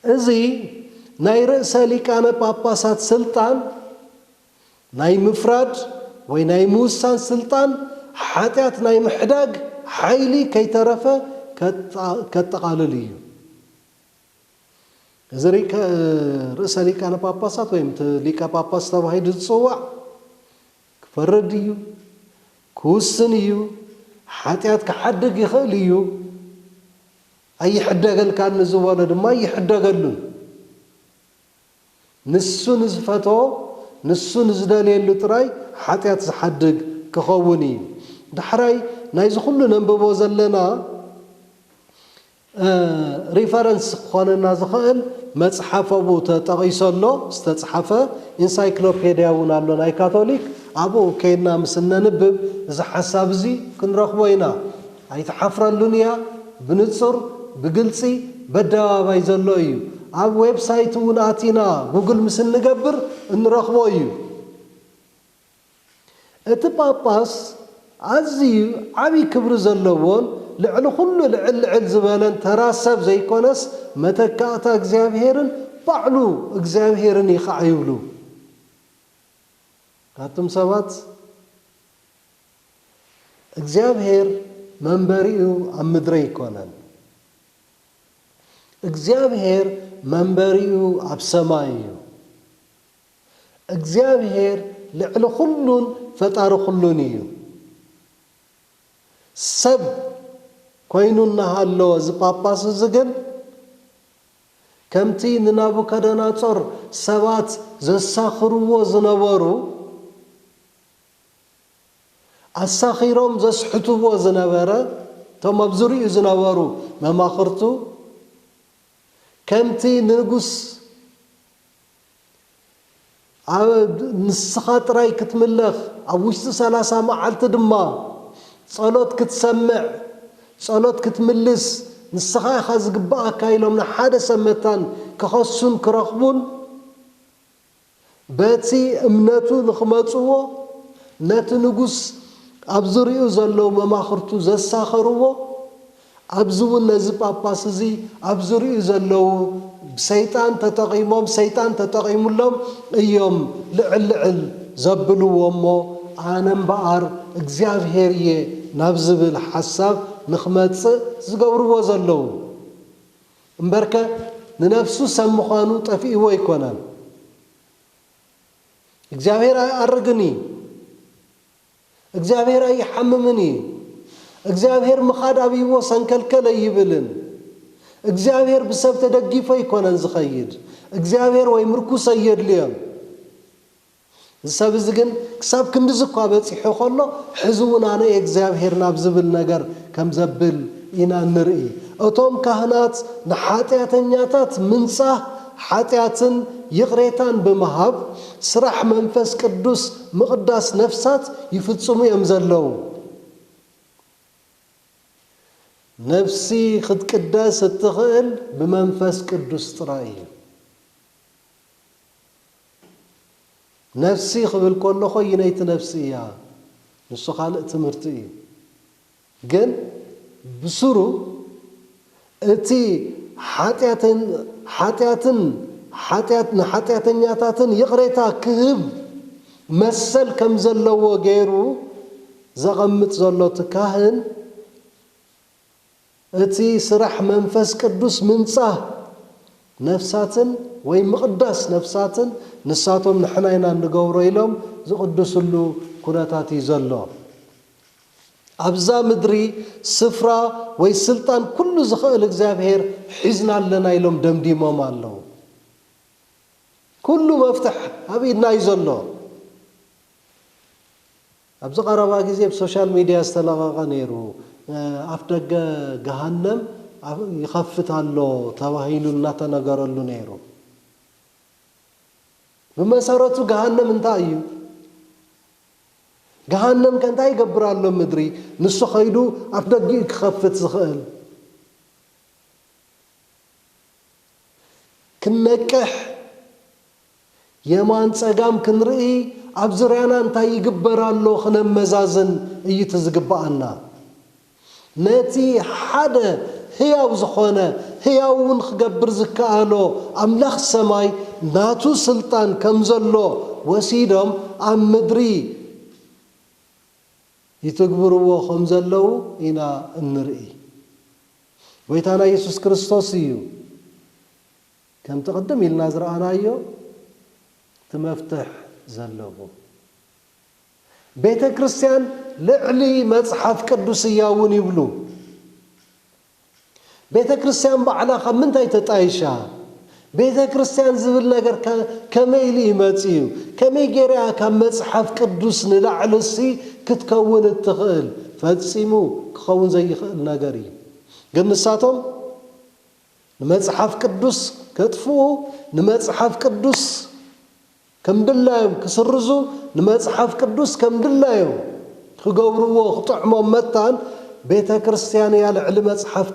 እዚ ናይ ርእሰ ሊቃነ ጳጳሳት ስልጣን ናይ ምፍራድ ወይ ናይ ምውሳን ስልጣን ሓጢአት ናይ ምሕዳግ ሓይሊ ከይተረፈ ከጠቃልል እዩ እዚ ርእሰ ሊቃነ ጳጳሳት ወይም ሊቀ ጳጳስ ተባሂሉ ዝፅዋዕ ክፈርድ እዩ ክውስን እዩ ሓጢአት ክሓድግ ይኽእል እዩ ኣይሕደገልካን ንዝበሎ ድማ ይሕደገሉን ንሱ ንዝፈትዎ ንሱ ንዝደልየሉ ጥራይ ሓጢአት ዝሓድግ ክኸውን እዩ ዳሕራይ ናይዚ ኩሉ ነንብቦ ዘለና ሪፈረንስ ክኾነና ዝኽእል መፅሓፍ ኣብኡ ተጠቒሰሎ ዝተፅሓፈ ኢንሳይክሎፔድያ እውን ኣሎ ናይ ካቶሊክ ኣብኡ ከይድና ምስ ነንብብ እዚ ሓሳብ እዚ ክንረኽቦ ኢና ኣይተሓፍረሉን እያ ብንፁር ብግልፂ በደባባይ ዘሎ እዩ ኣብ ዌብሳይት እውን ኣቲና ጉግል ምስ እንገብር እንረኽቦ እዩ እቲ ጳጳስ ኣዝዩ ዓብዪ ክብሪ ዘለዎን ልዕሊ ኩሉ ልዕል ዝበለን ተራሰብ ዘይኮነስ መተካእታ እግዚኣብሔርን ባዕሉ እግዚኣብሔርን ይኸዓ ይብሉ ካቶም ሰባት እግዚኣብሔር መንበሪኡ ኣብ ምድሪ ይኮነን እግዚኣብሔር መንበሪኡ ኣብ ሰማይ እዩ እግዚኣብሔር ልዕሊ ኩሉን ፈጣሪ ኩሉን እዩ ሰብ ኮይኑ እናሃለወ እዚ ጳጳስ እዚ ግን ከምቲ ንናቡከደነፆር ሰባት ዘሳኽርዎ ዝነበሩ ኣሳኺሮም ዘስሕትዎ ዝነበረ እቶም ኣብ ዙርይኡ ዝነበሩ መማኽርቱ ከምቲ ንጉስ ንስኻ ጥራይ ክትምለኽ ኣብ ውሽጢ 30 መዓልቲ ድማ ጸሎት ክትሰምዕ ጸሎት ክትምልስ ንስኻ ኢኻ ዝግባኣካ ኢሎም ንሓደ ሰመታን ክኸሱን ክረኽቡን በቲ እምነቱ ንኽመፅዎ ነቲ ንጉስ ኣብ ዙርይኡ ዘለዉ መማኽርቱ ዘሳኸርዎ ኣብዚ እውን ነዚ ጳጳስ እዚ ኣብ ዙርይኡ ዘለዉ ሰይጣን ተጠቒሞም ሰይጣን ተጠቒሙሎም እዮም ልዕል ዘብልዎ እሞ ኣነ እምበኣር እግዚኣብሔር እየ ናብ ዝብል ሓሳብ ንኽመፅእ ዝገብርዎ ዘለዉ እምበርከ ንነፍሱ ሰብ ምዃኑ ጠፊእዎ ኣይኮነን እግዚኣብሔር ኣይኣርግኒ እግዚኣብሔር ኣይሓምምኒ እግዚኣብሔር ምኻድ ኣብይዎ ሰንከልከለ ይብልን እግዚኣብሔር ብሰብ ተደጊፎ ኣይኮነን ዝኸይድ እግዚኣብሔር ወይ ምርኩስ ኣየድልዮም ሰብ እዚ ግን ክሳብ ክንዲዚ እኳ በፂሑ ከሎ ሕዚ እውን ኣነ እግዚኣብሔር ናብ ዝብል ነገር ከም ዘብል ኢና ንርኢ እቶም ካህናት ንሓጢአተኛታት ምንፃህ ሓጢአትን ይቕሬታን ብምሃብ ስራሕ መንፈስ ቅዱስ ምቕዳስ ነፍሳት ይፍጽሙ እዮም ዘለዉ ነፍሲ ክትቅደስ እትኽእል ብመንፈስ ቅዱስ ጥራይ እዩ نفسي قبل كل خوي نيت نفسي يا نسو خالق تمرتي جن بسرو اتي حاتياتن ياتاتن يقريتا كهب مسل كم زلو غيرو زغمت زلو تكاهن اتي سرح منفس قدوس منصاه نفساتن ወይ مقدس نفساتن نساتهم نحناينا نغورو إلهم زقدسلو كناتات يزلو أبزا مدري سفرة ወይ سلطان كل زخائل እግዚአብሔር حزنا لنا إلهم دمديمهم الله كل مفتح أبيدنا يزلو أبزا قربا ጊዜ بسوشال ميديا استلغا نيرو أفدق جهنم يخفتالو تواهيلنا تنغرلو نيرو بمسارته جهنم انتايو جهنم كان تاي يقبرالو مدري نسو خيدو أفدقي يخفت زخيل كنكح يمان تسقام كنرئي أبزريانا انتاي يقبرالو خنم مزازن ايتزقبعنا ناتي حدا هياو زخونه هياون خقبر زكالو أملاخ سماي ناتو سلطان كمزلو وسيدهم أم مدري يتقبروا خمزلو إنا النرئي ويتانا يسوس كريستوسيو كم تقدم إلنا زرعنا أيو تمفتح زلبو بيت كريستيان لعلي مصحف قدسياون يبلو بيت كريستيان بعلاقة من تاي تتعيشها بيت كريستيان زبل نجر كميلي يمتيو كمي جريها كمصحف قدس نلعلسي كتكون التخيل فتسيمو كخون زي خيل نجري قنصاتهم نمصحف قدس كتفو نمصحف قدس كم دلايم كسرزو نمصحف قدس كم دلايم خقورو خطعمو متان بيت كريستيان يالعلم مصحف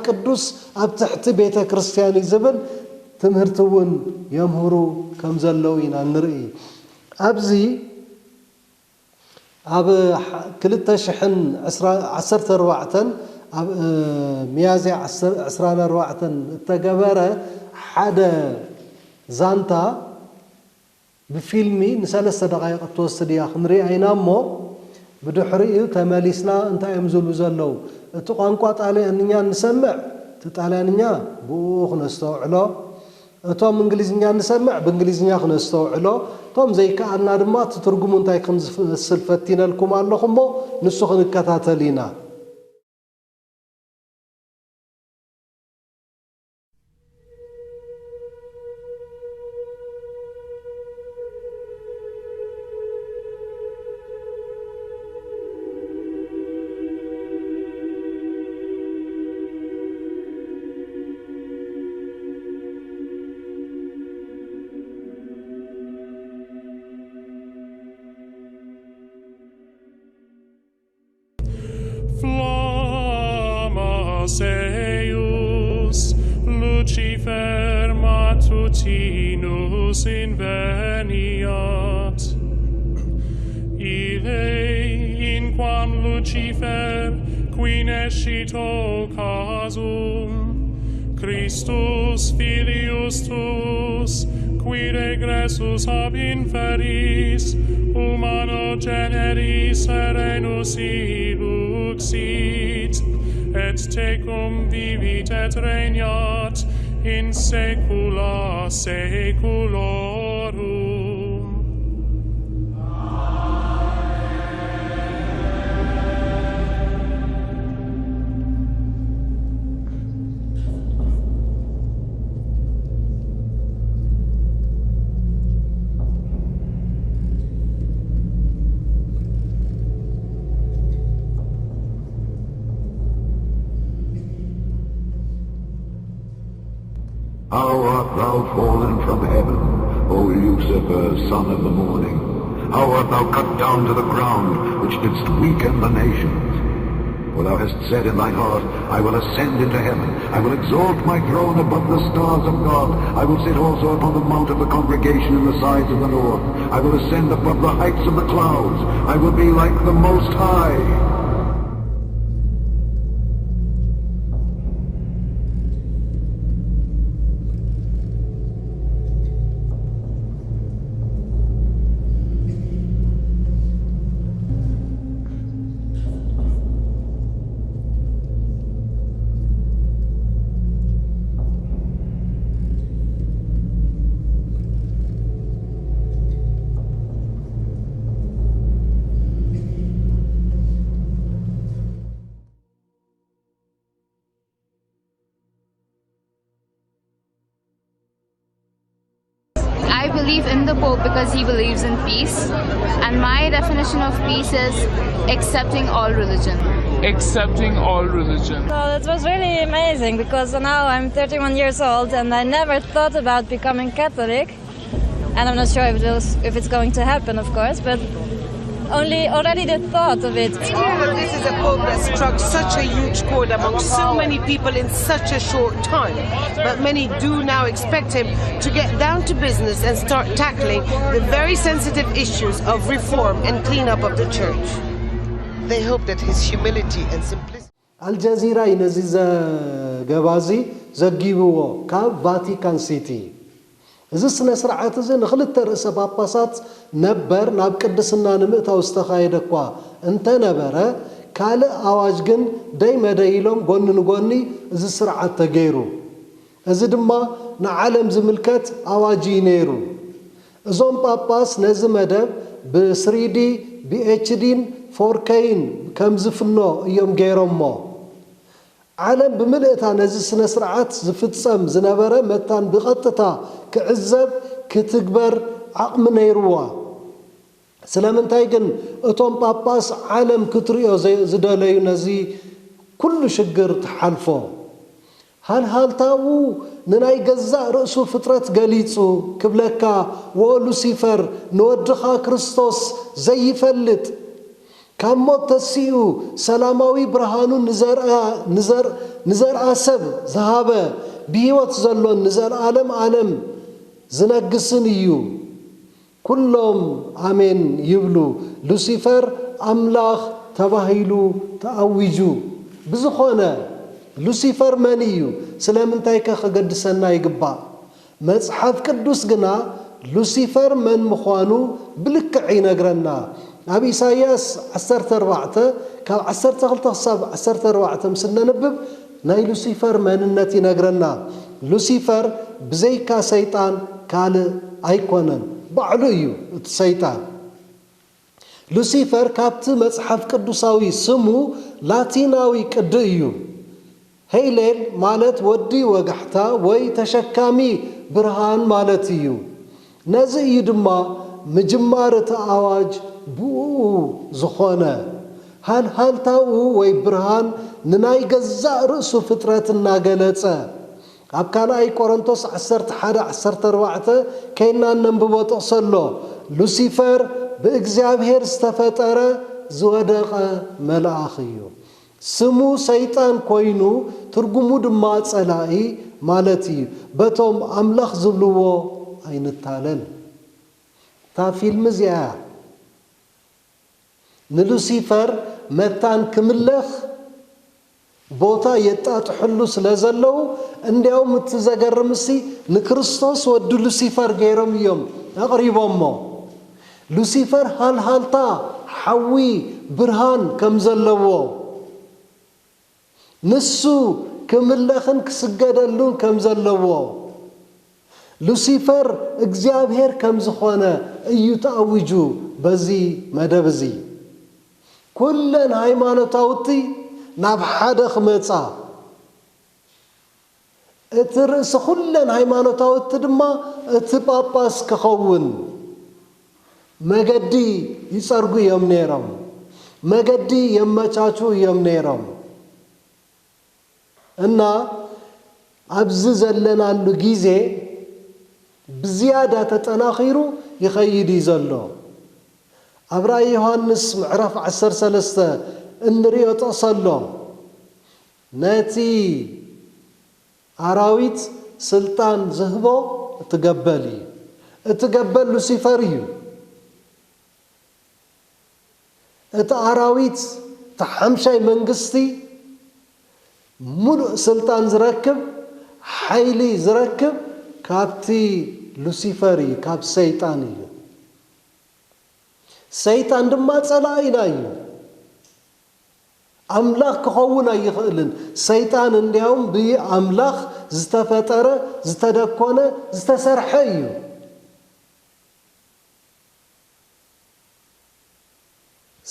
قدس أب تحت بيت كريستيان زبل تمهرتون يمهرو كم زلوين النرئي أبزي أب كلتا شحن عسرت رواعتن أب ميازي عسران رواعتن التقبرة حدا زانتا بفيلمي نسالة دقائق توصل يا خنري أينامو بدحريو تماليسنا انت يمزلو زلو تقانقات عليه اننا نسمع تطالعنا بوخ نستوعلو اتوم انجليزኛ نسمع بانجليزኛ نستوعلو توم زي كأننا دما تترجمو انت كم سلفتينا لكم اللهم نسو نكتاتلينا Eius Lucifer matutinus inveniat Ille in quam Lucifer qui nescito casum Christus filius tuus qui regressus ab inferis humano generis serenus iluxit et tecum vivit et regnat in saecula saeculorum. How art thou fallen from heaven, O Lucifer, son of the morning? How art thou cut down to the ground, which didst weaken the nations? For thou hast said in thine heart, I will ascend into heaven. I will exalt my throne above the stars of God. I will sit also upon the mount of the congregation in the sides of the north. I will ascend above the heights of the clouds. I will be like the Most High. I believe in the Pope because he believes in peace, and my definition of peace is accepting all religion. Accepting all religion. So it was really amazing because now I'm 31 years old and I never thought about becoming Catholic, and I'm not sure if it's going to happen, of course, but already the thought of it. This is a pope that struck such a huge chord among so many people in such a short time. But many do now expect him to get down to business and start tackling the very sensitive issues of reform and cleanup of the church. They hope that his humility and simplicity. Al Jazeera inezi gabazi zagibuwo ka Vatican City. እዚ ስነ ስርዓት እዚ ንኽልተ ርእሰ ጳጳሳት ነበር ናብ ቅድስና ንምእታው ዝተኻየደ እኳ እንተነበረ ካልእ ኣዋጅ ግን ደይ መደይሎም ጎኒ ንጎኒ እዚ ስርዓት ተገይሩ እዚ ድማ ንዓለም ዝምልከት ኣዋጅ ነይሩ እዞም ጳጳስ ነዚ መደብ ብ3D ብ HD 4Kን ከም ዝፍኖ እዮም ገይሮሞ ዓለም ብምልእታ ነዚ ስነ ስርዓት ዝፍጸም ዝነበረ መታን ብቐጥታ ክዕዘብ ክትግበር ዓቕሚ ነይሩዋ ስለምንታይ ግን እቶም ጳጳስ ዓለም ክትሪኦ ዝደለዩ ነዚ ኩሉ ሽግር ተሓልፎ ሃልሃልታው ንናይ ገዛእ ርእሱ ፍጥረት ገሊጹ ክብለካ ወሉሲፈር ንወድኻ ክርስቶስ ዘይፈልጥ ካብ ሞት ተሲኡ ሰላማዊ ብርሃኑን ንዘርአ ሰብ ዝሃበ ብሂወት ዘሎን ንዘለዓለም ዓለም ዝነግስን እዩ ኩሎም አሜን ይብሉ ሉሲፈር አምላኽ ተባሂሉ ተአዊጁ ብዙኾነ ሉሲፈር መን እዩ ስለምንታይ ከገድሰና ይግባእ መጽሐፍ ቅዱስ ግና ሉሲፈር መን ምዃኑ ብልክዕ ይነግረና ኣብ ኢሳይያስ 14 ካብ 12 ክሳብ 14 ምስነንብብ ናይ ሉሲፈር መንነት ይነግረና ሉሲፈር ብዘይካ ሰይጣን ካልእ ኣይኮነን ባዕሉ እዩ እቲ ሰይጣን ሉሲፈር ካብቲ መጽሐፍ ቅዱሳዊ ስሙ ላቲናዊ ቅዲ እዩ ሄይሌል ማለት ወዲ ወጋሕታ ወይ ተሸካሚ ብርሃን ማለት እዩ ነዚ እዩ ድማ ምጅማር እቲ ኣዋጅ ብኡ ዝኾነ ሃልሃልታው ወይ ብርሃን ንናይ ገዛእ ርእሱ ፍጥረት እናገለጸ ኣብ ካልኣይ ቆሮንቶስ 11:14 ከይና ነንብቦ ጥቕሰሎ ሉሲፈር ብእግዚአብሔር ዝተፈጠረ ዝወደቐ መልአኽ እዩ ስሙ ሰይጣን ኮይኑ ትርጉሙ ድማ ጸላኢ ማለት እዩ በቶም ኣምላኽ ዝብልዎ ኣይንታለን ታ ፊልም እዚኣ ንሉሲፈር መታን ክምለኽ ቦታ የጣጥሕሉ ስለዘለው እንዲያውም እትዘገርምሲ ንክርስቶስ ወዲ ሉሲፈር ገይሮም እዮም አቅሪቦሞ ሉሲፈር ሃልሃልታ ሓዊ ብርሃን ከም ዘለዎ ንሱ ክምለኽን ክስገደሉን ከም ዘለዎ ሉሲፈር እግዚአብሔር ከም ዝኾነ እዩ ተአዊጁ በዚ መደብ እዚ ኩለን ሃይማኖታውቲ ናብ ሓደ ክመጻ እቲ ርእሲ ኩለን ሃይማኖታውቲ ድማ እቲ ጳጳስ ክኸውን መገዲ ይጸርጉ እዮም ነይሮም መገዲ የመቻቹ እዮም ነይሮም እና ኣብዚ ዘለናሉ ጊዜ ብዝያዳ ተጠናኺሩ ይኸይድ ዘሎ ኣብ ራእይ ዮሐንስ ምዕራፍ 13 እንሪኦ ጠቕሰሎም ነቲ ኣራዊት ስልጣን ዝህቦ እትገበል እዩ እትገበል ሉሲፈር እዩ እቲ ኣራዊት ተሓምሻይ መንግስቲ ሙሉእ ስልጣን ዝረክብ ሓይሊ ዝረክብ ካብቲ ሉሲፈር እዩ ካብ ሰይጣን እዩ ሰይጣን ድማ ጸላኢና እዩ ኣምላኽ ክኸውን ኣይኽእልን ሰይጣን እንዲያውም ብኣምላኽ ዝተፈጠረ ዝተደኮነ ዝተሰርሐ እዩ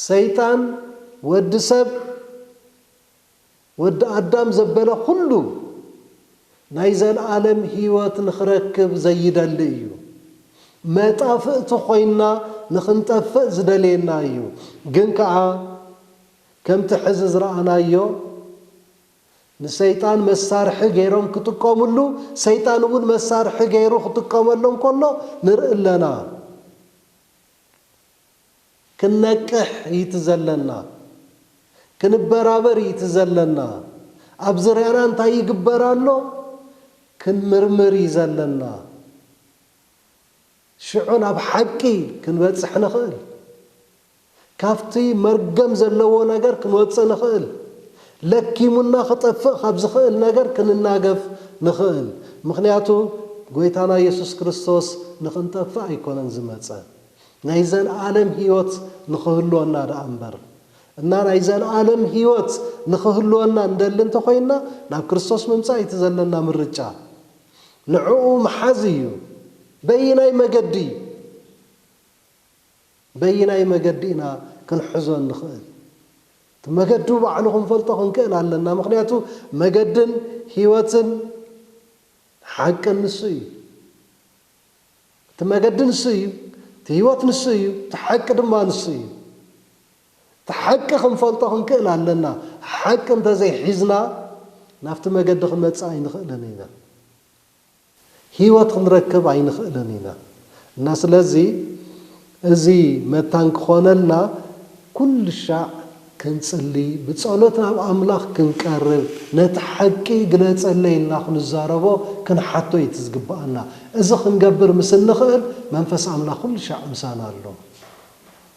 ሰይጣን ወዲ ሰብ ወዲ ኣዳም ዘበለ ኩሉ ናይ ዘለዓለም ህይወት ንኽረክብ ዘይደሊ እዩ መጣፍእቲ ኮይና ንኽንጠፍእ ዝደልየና እዩ ግን ከዓ ከምቲ ሕዚ ዝረኣናዮ ንሰይጣን መሳርሒ ገይሮም ክጥቀሙሉ ሰይጣን እውን መሳርሒ ገይሩ ክጥቀመሎም ከሎ ንርኢ ኣለና ክንነቅሕ ይትዘለና ክንበራበር ይትዘለና ኣብ ዙርያና እንታይ ይግበር ኣሎ ክንምርምር ይዘለና ሽዑ ናብ ሓቂ ክንበፅሕ ንኽእል ካብቲ መርገም ዘለዎ ነገር ክንወፅእ ንኽእል ለኪሙና ክጠፍእ ካብ ዝኽእል ነገር ክንናገፍ ንኽእል ምክንያቱ ጎይታና ኢየሱስ ክርስቶስ ንኽንጠፍእ ኣይኮነን ዝመፀ ናይ ዘለዓለም ህይወት ንኽህልወና ዳኣ እምበር እና ናይ ዘለዓለም ህይወት ንኽህልወና እንደሊ እንተኮይንና ናብ ክርስቶስ ምምፃእ እቲ ዘለና ምርጫ ንዕኡ መሓዝ እዩ በይናይ መገዲ ኢና ክንሕዞ ንኽእል እቲ መገዲ ባዕሉ ክንፈልጦ ክንክእል ኣለና ምክንያቱ መገድን ህይወትን ሓቅን ንሱ እዩ እቲ መገዲ ንሱ እዩ እቲ ህይወት ንሱ እዩ እቲ ሓቂ ድማ ንሱ እዩ እቲ ሓቂ ክንፈልጦ ክንክእል ኣለና ሓቂ እንተዘይሒዝና ናብቲ መገዲ ክንመፅእ ኣይንኽእልን ኢና ህይወት ክንረክብ ኣይንኽእልን ኢና እና ስለዚ እዚ መታን ክኾነልና ኩሉ ሻዕ ክንጽሊ ብጸሎት ናብ ኣምላኽ ክንቀርብ ነቲ ሓቂ ግለጸለይ ኢልና ክንዛረቦ ክንሓቶ እዩ ዝግባአና እዚ ክንገብር ምስ እንኽእል መንፈስ ኣምላኽ ኩሉ ሻዕ ምሳና ኣሎ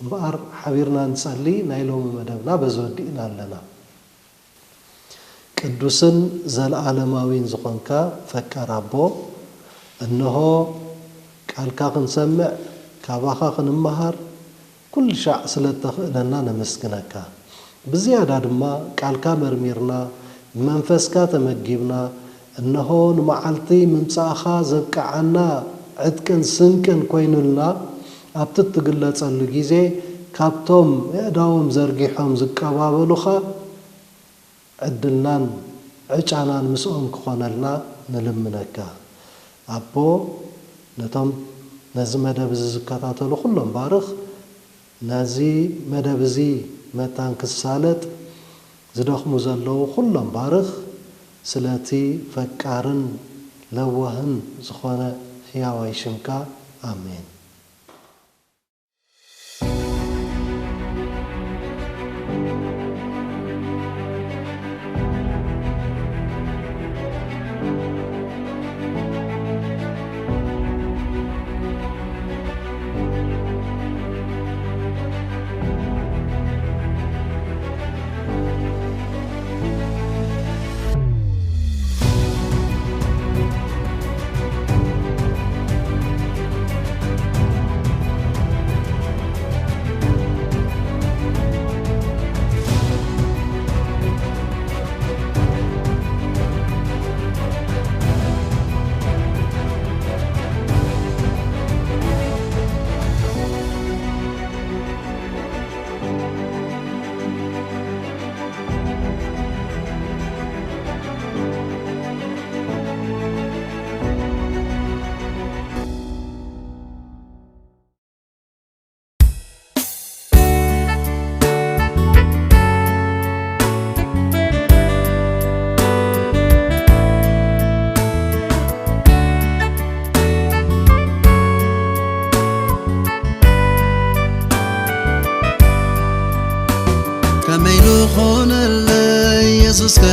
እምበኣር ሓቢርና ንጸሊ ናይ ሎሚ መደብና በዚ ወዲእና ኣለና ቅዱስን ዘለዓለማዊን ዝኾንካ ፈቃር ኣቦ እነሆ ቃልካ ክንሰምዕ ካባኻ ክንመሃር ኩሉ ሻዕ ስለተኽእለና ነመስግነካ ብዝያዳ ድማ ቃልካ መርሚርና መንፈስካ ተመጊብና እነሆ ንመዓልቲ ምምፃእኻ ዘብቅዓና ዕጥቅን ስንቅን ኮይኑልና ኣብቲ እትግለጸሉ ጊዜ ካብቶም ኣእዳዎም ዘርጊሖም ዝቀባበሉኻ ዕድልናን ዕጫናን ምስኦም ክኾነልና ንልምነካ ኣቦ ነቶም ነዚ መደብ እዚ ዝከታተሉ ኩሎም ባርኽ ነዚ መደብ እዚ መታን ክሳለጥ ዝደኽሙ ዘለዉ ኩሎም ባርኽ ስለቲ ፈቃርን ለዋህን ዝኾነ ሕያዋይ ሽምካ ኣሜን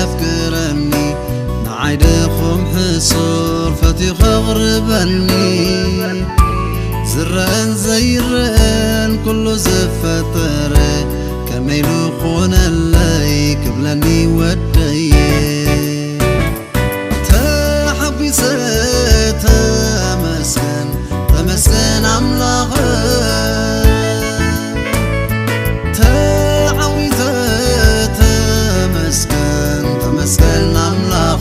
يفكرني نعيدكم حصور فتيخ غربني زرقن زيرقن كله زفتر كما يلوخون اللي قبلني ودي تحبيسة تمسكن أملاغ تمسكن أملاغ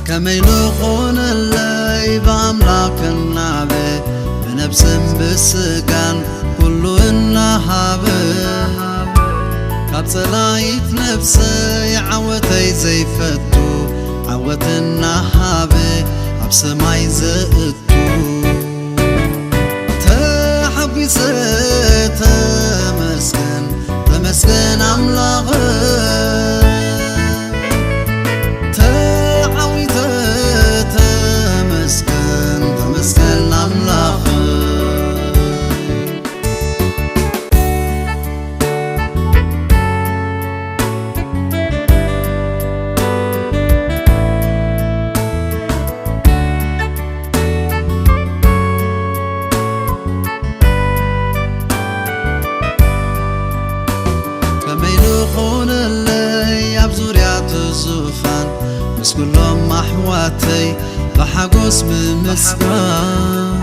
كما يلوخون اللي بأملاك النعبة بنفس بسقان كله النهابة كاب صلايت نفسي عوتي زي فتو عوت النهابة عبس ماي زقتو تحبيسة تمسكن أملاغ تمسكن أملاغ كما يلوخون اللي يبزوريات الزوفان بس كلهم محواتي بحقوس بمسكان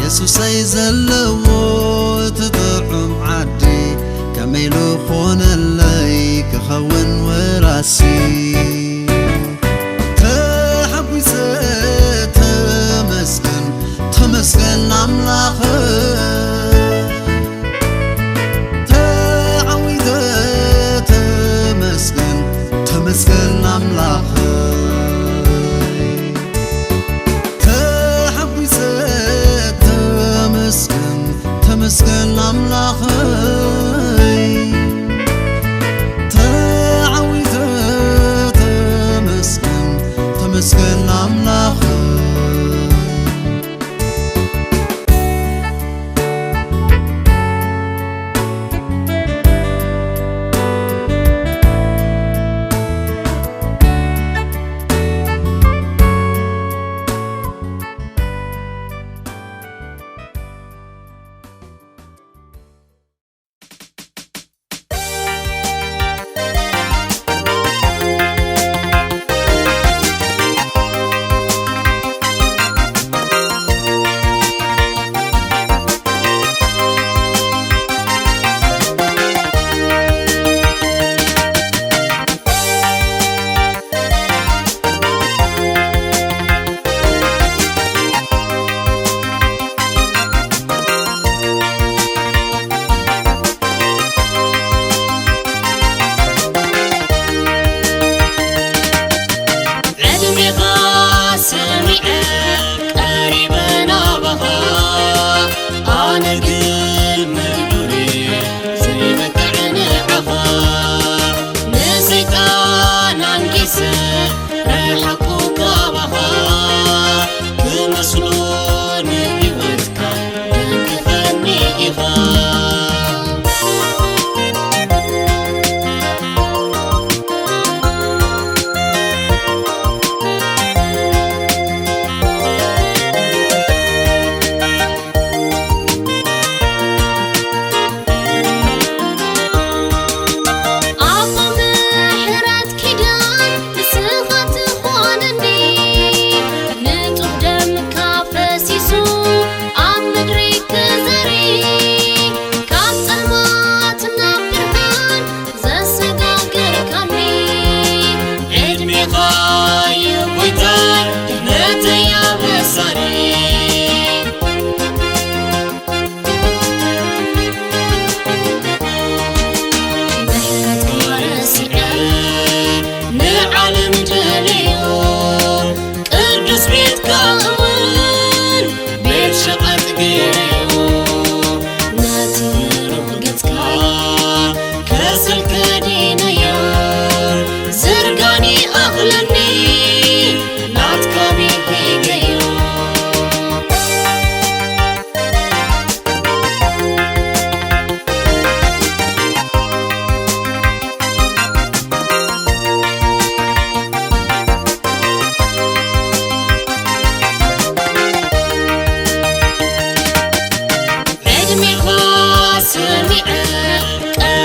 يسوس يزلو تضرعم عدي كما يلوخون اللي كخون وراسي تحبيسة تمسكن أملاغ تمسكن أملاغ تمسكن أملاغ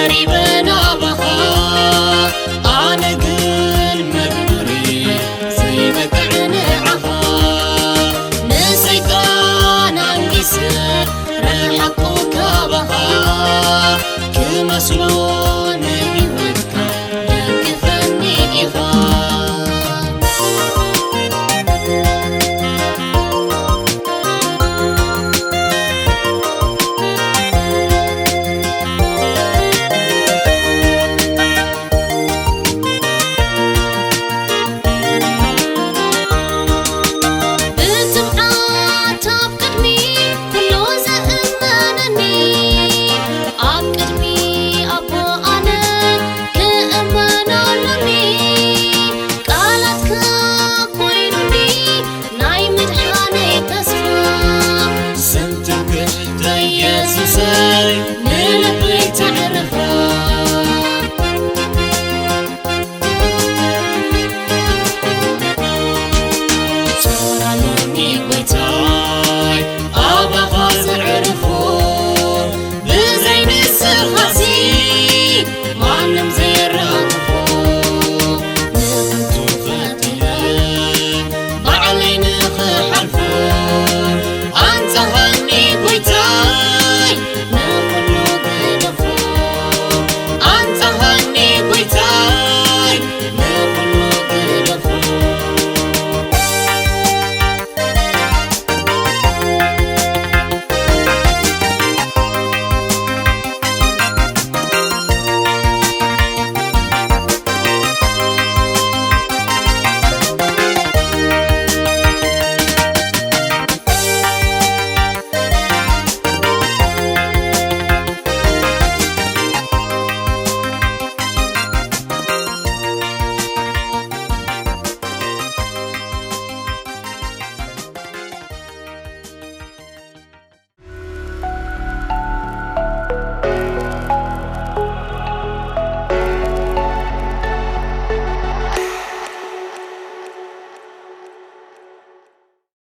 قريبنا بها أنا قل مقبري زي بقعني عها نسيطان انقسر رحقك بها كمسلوب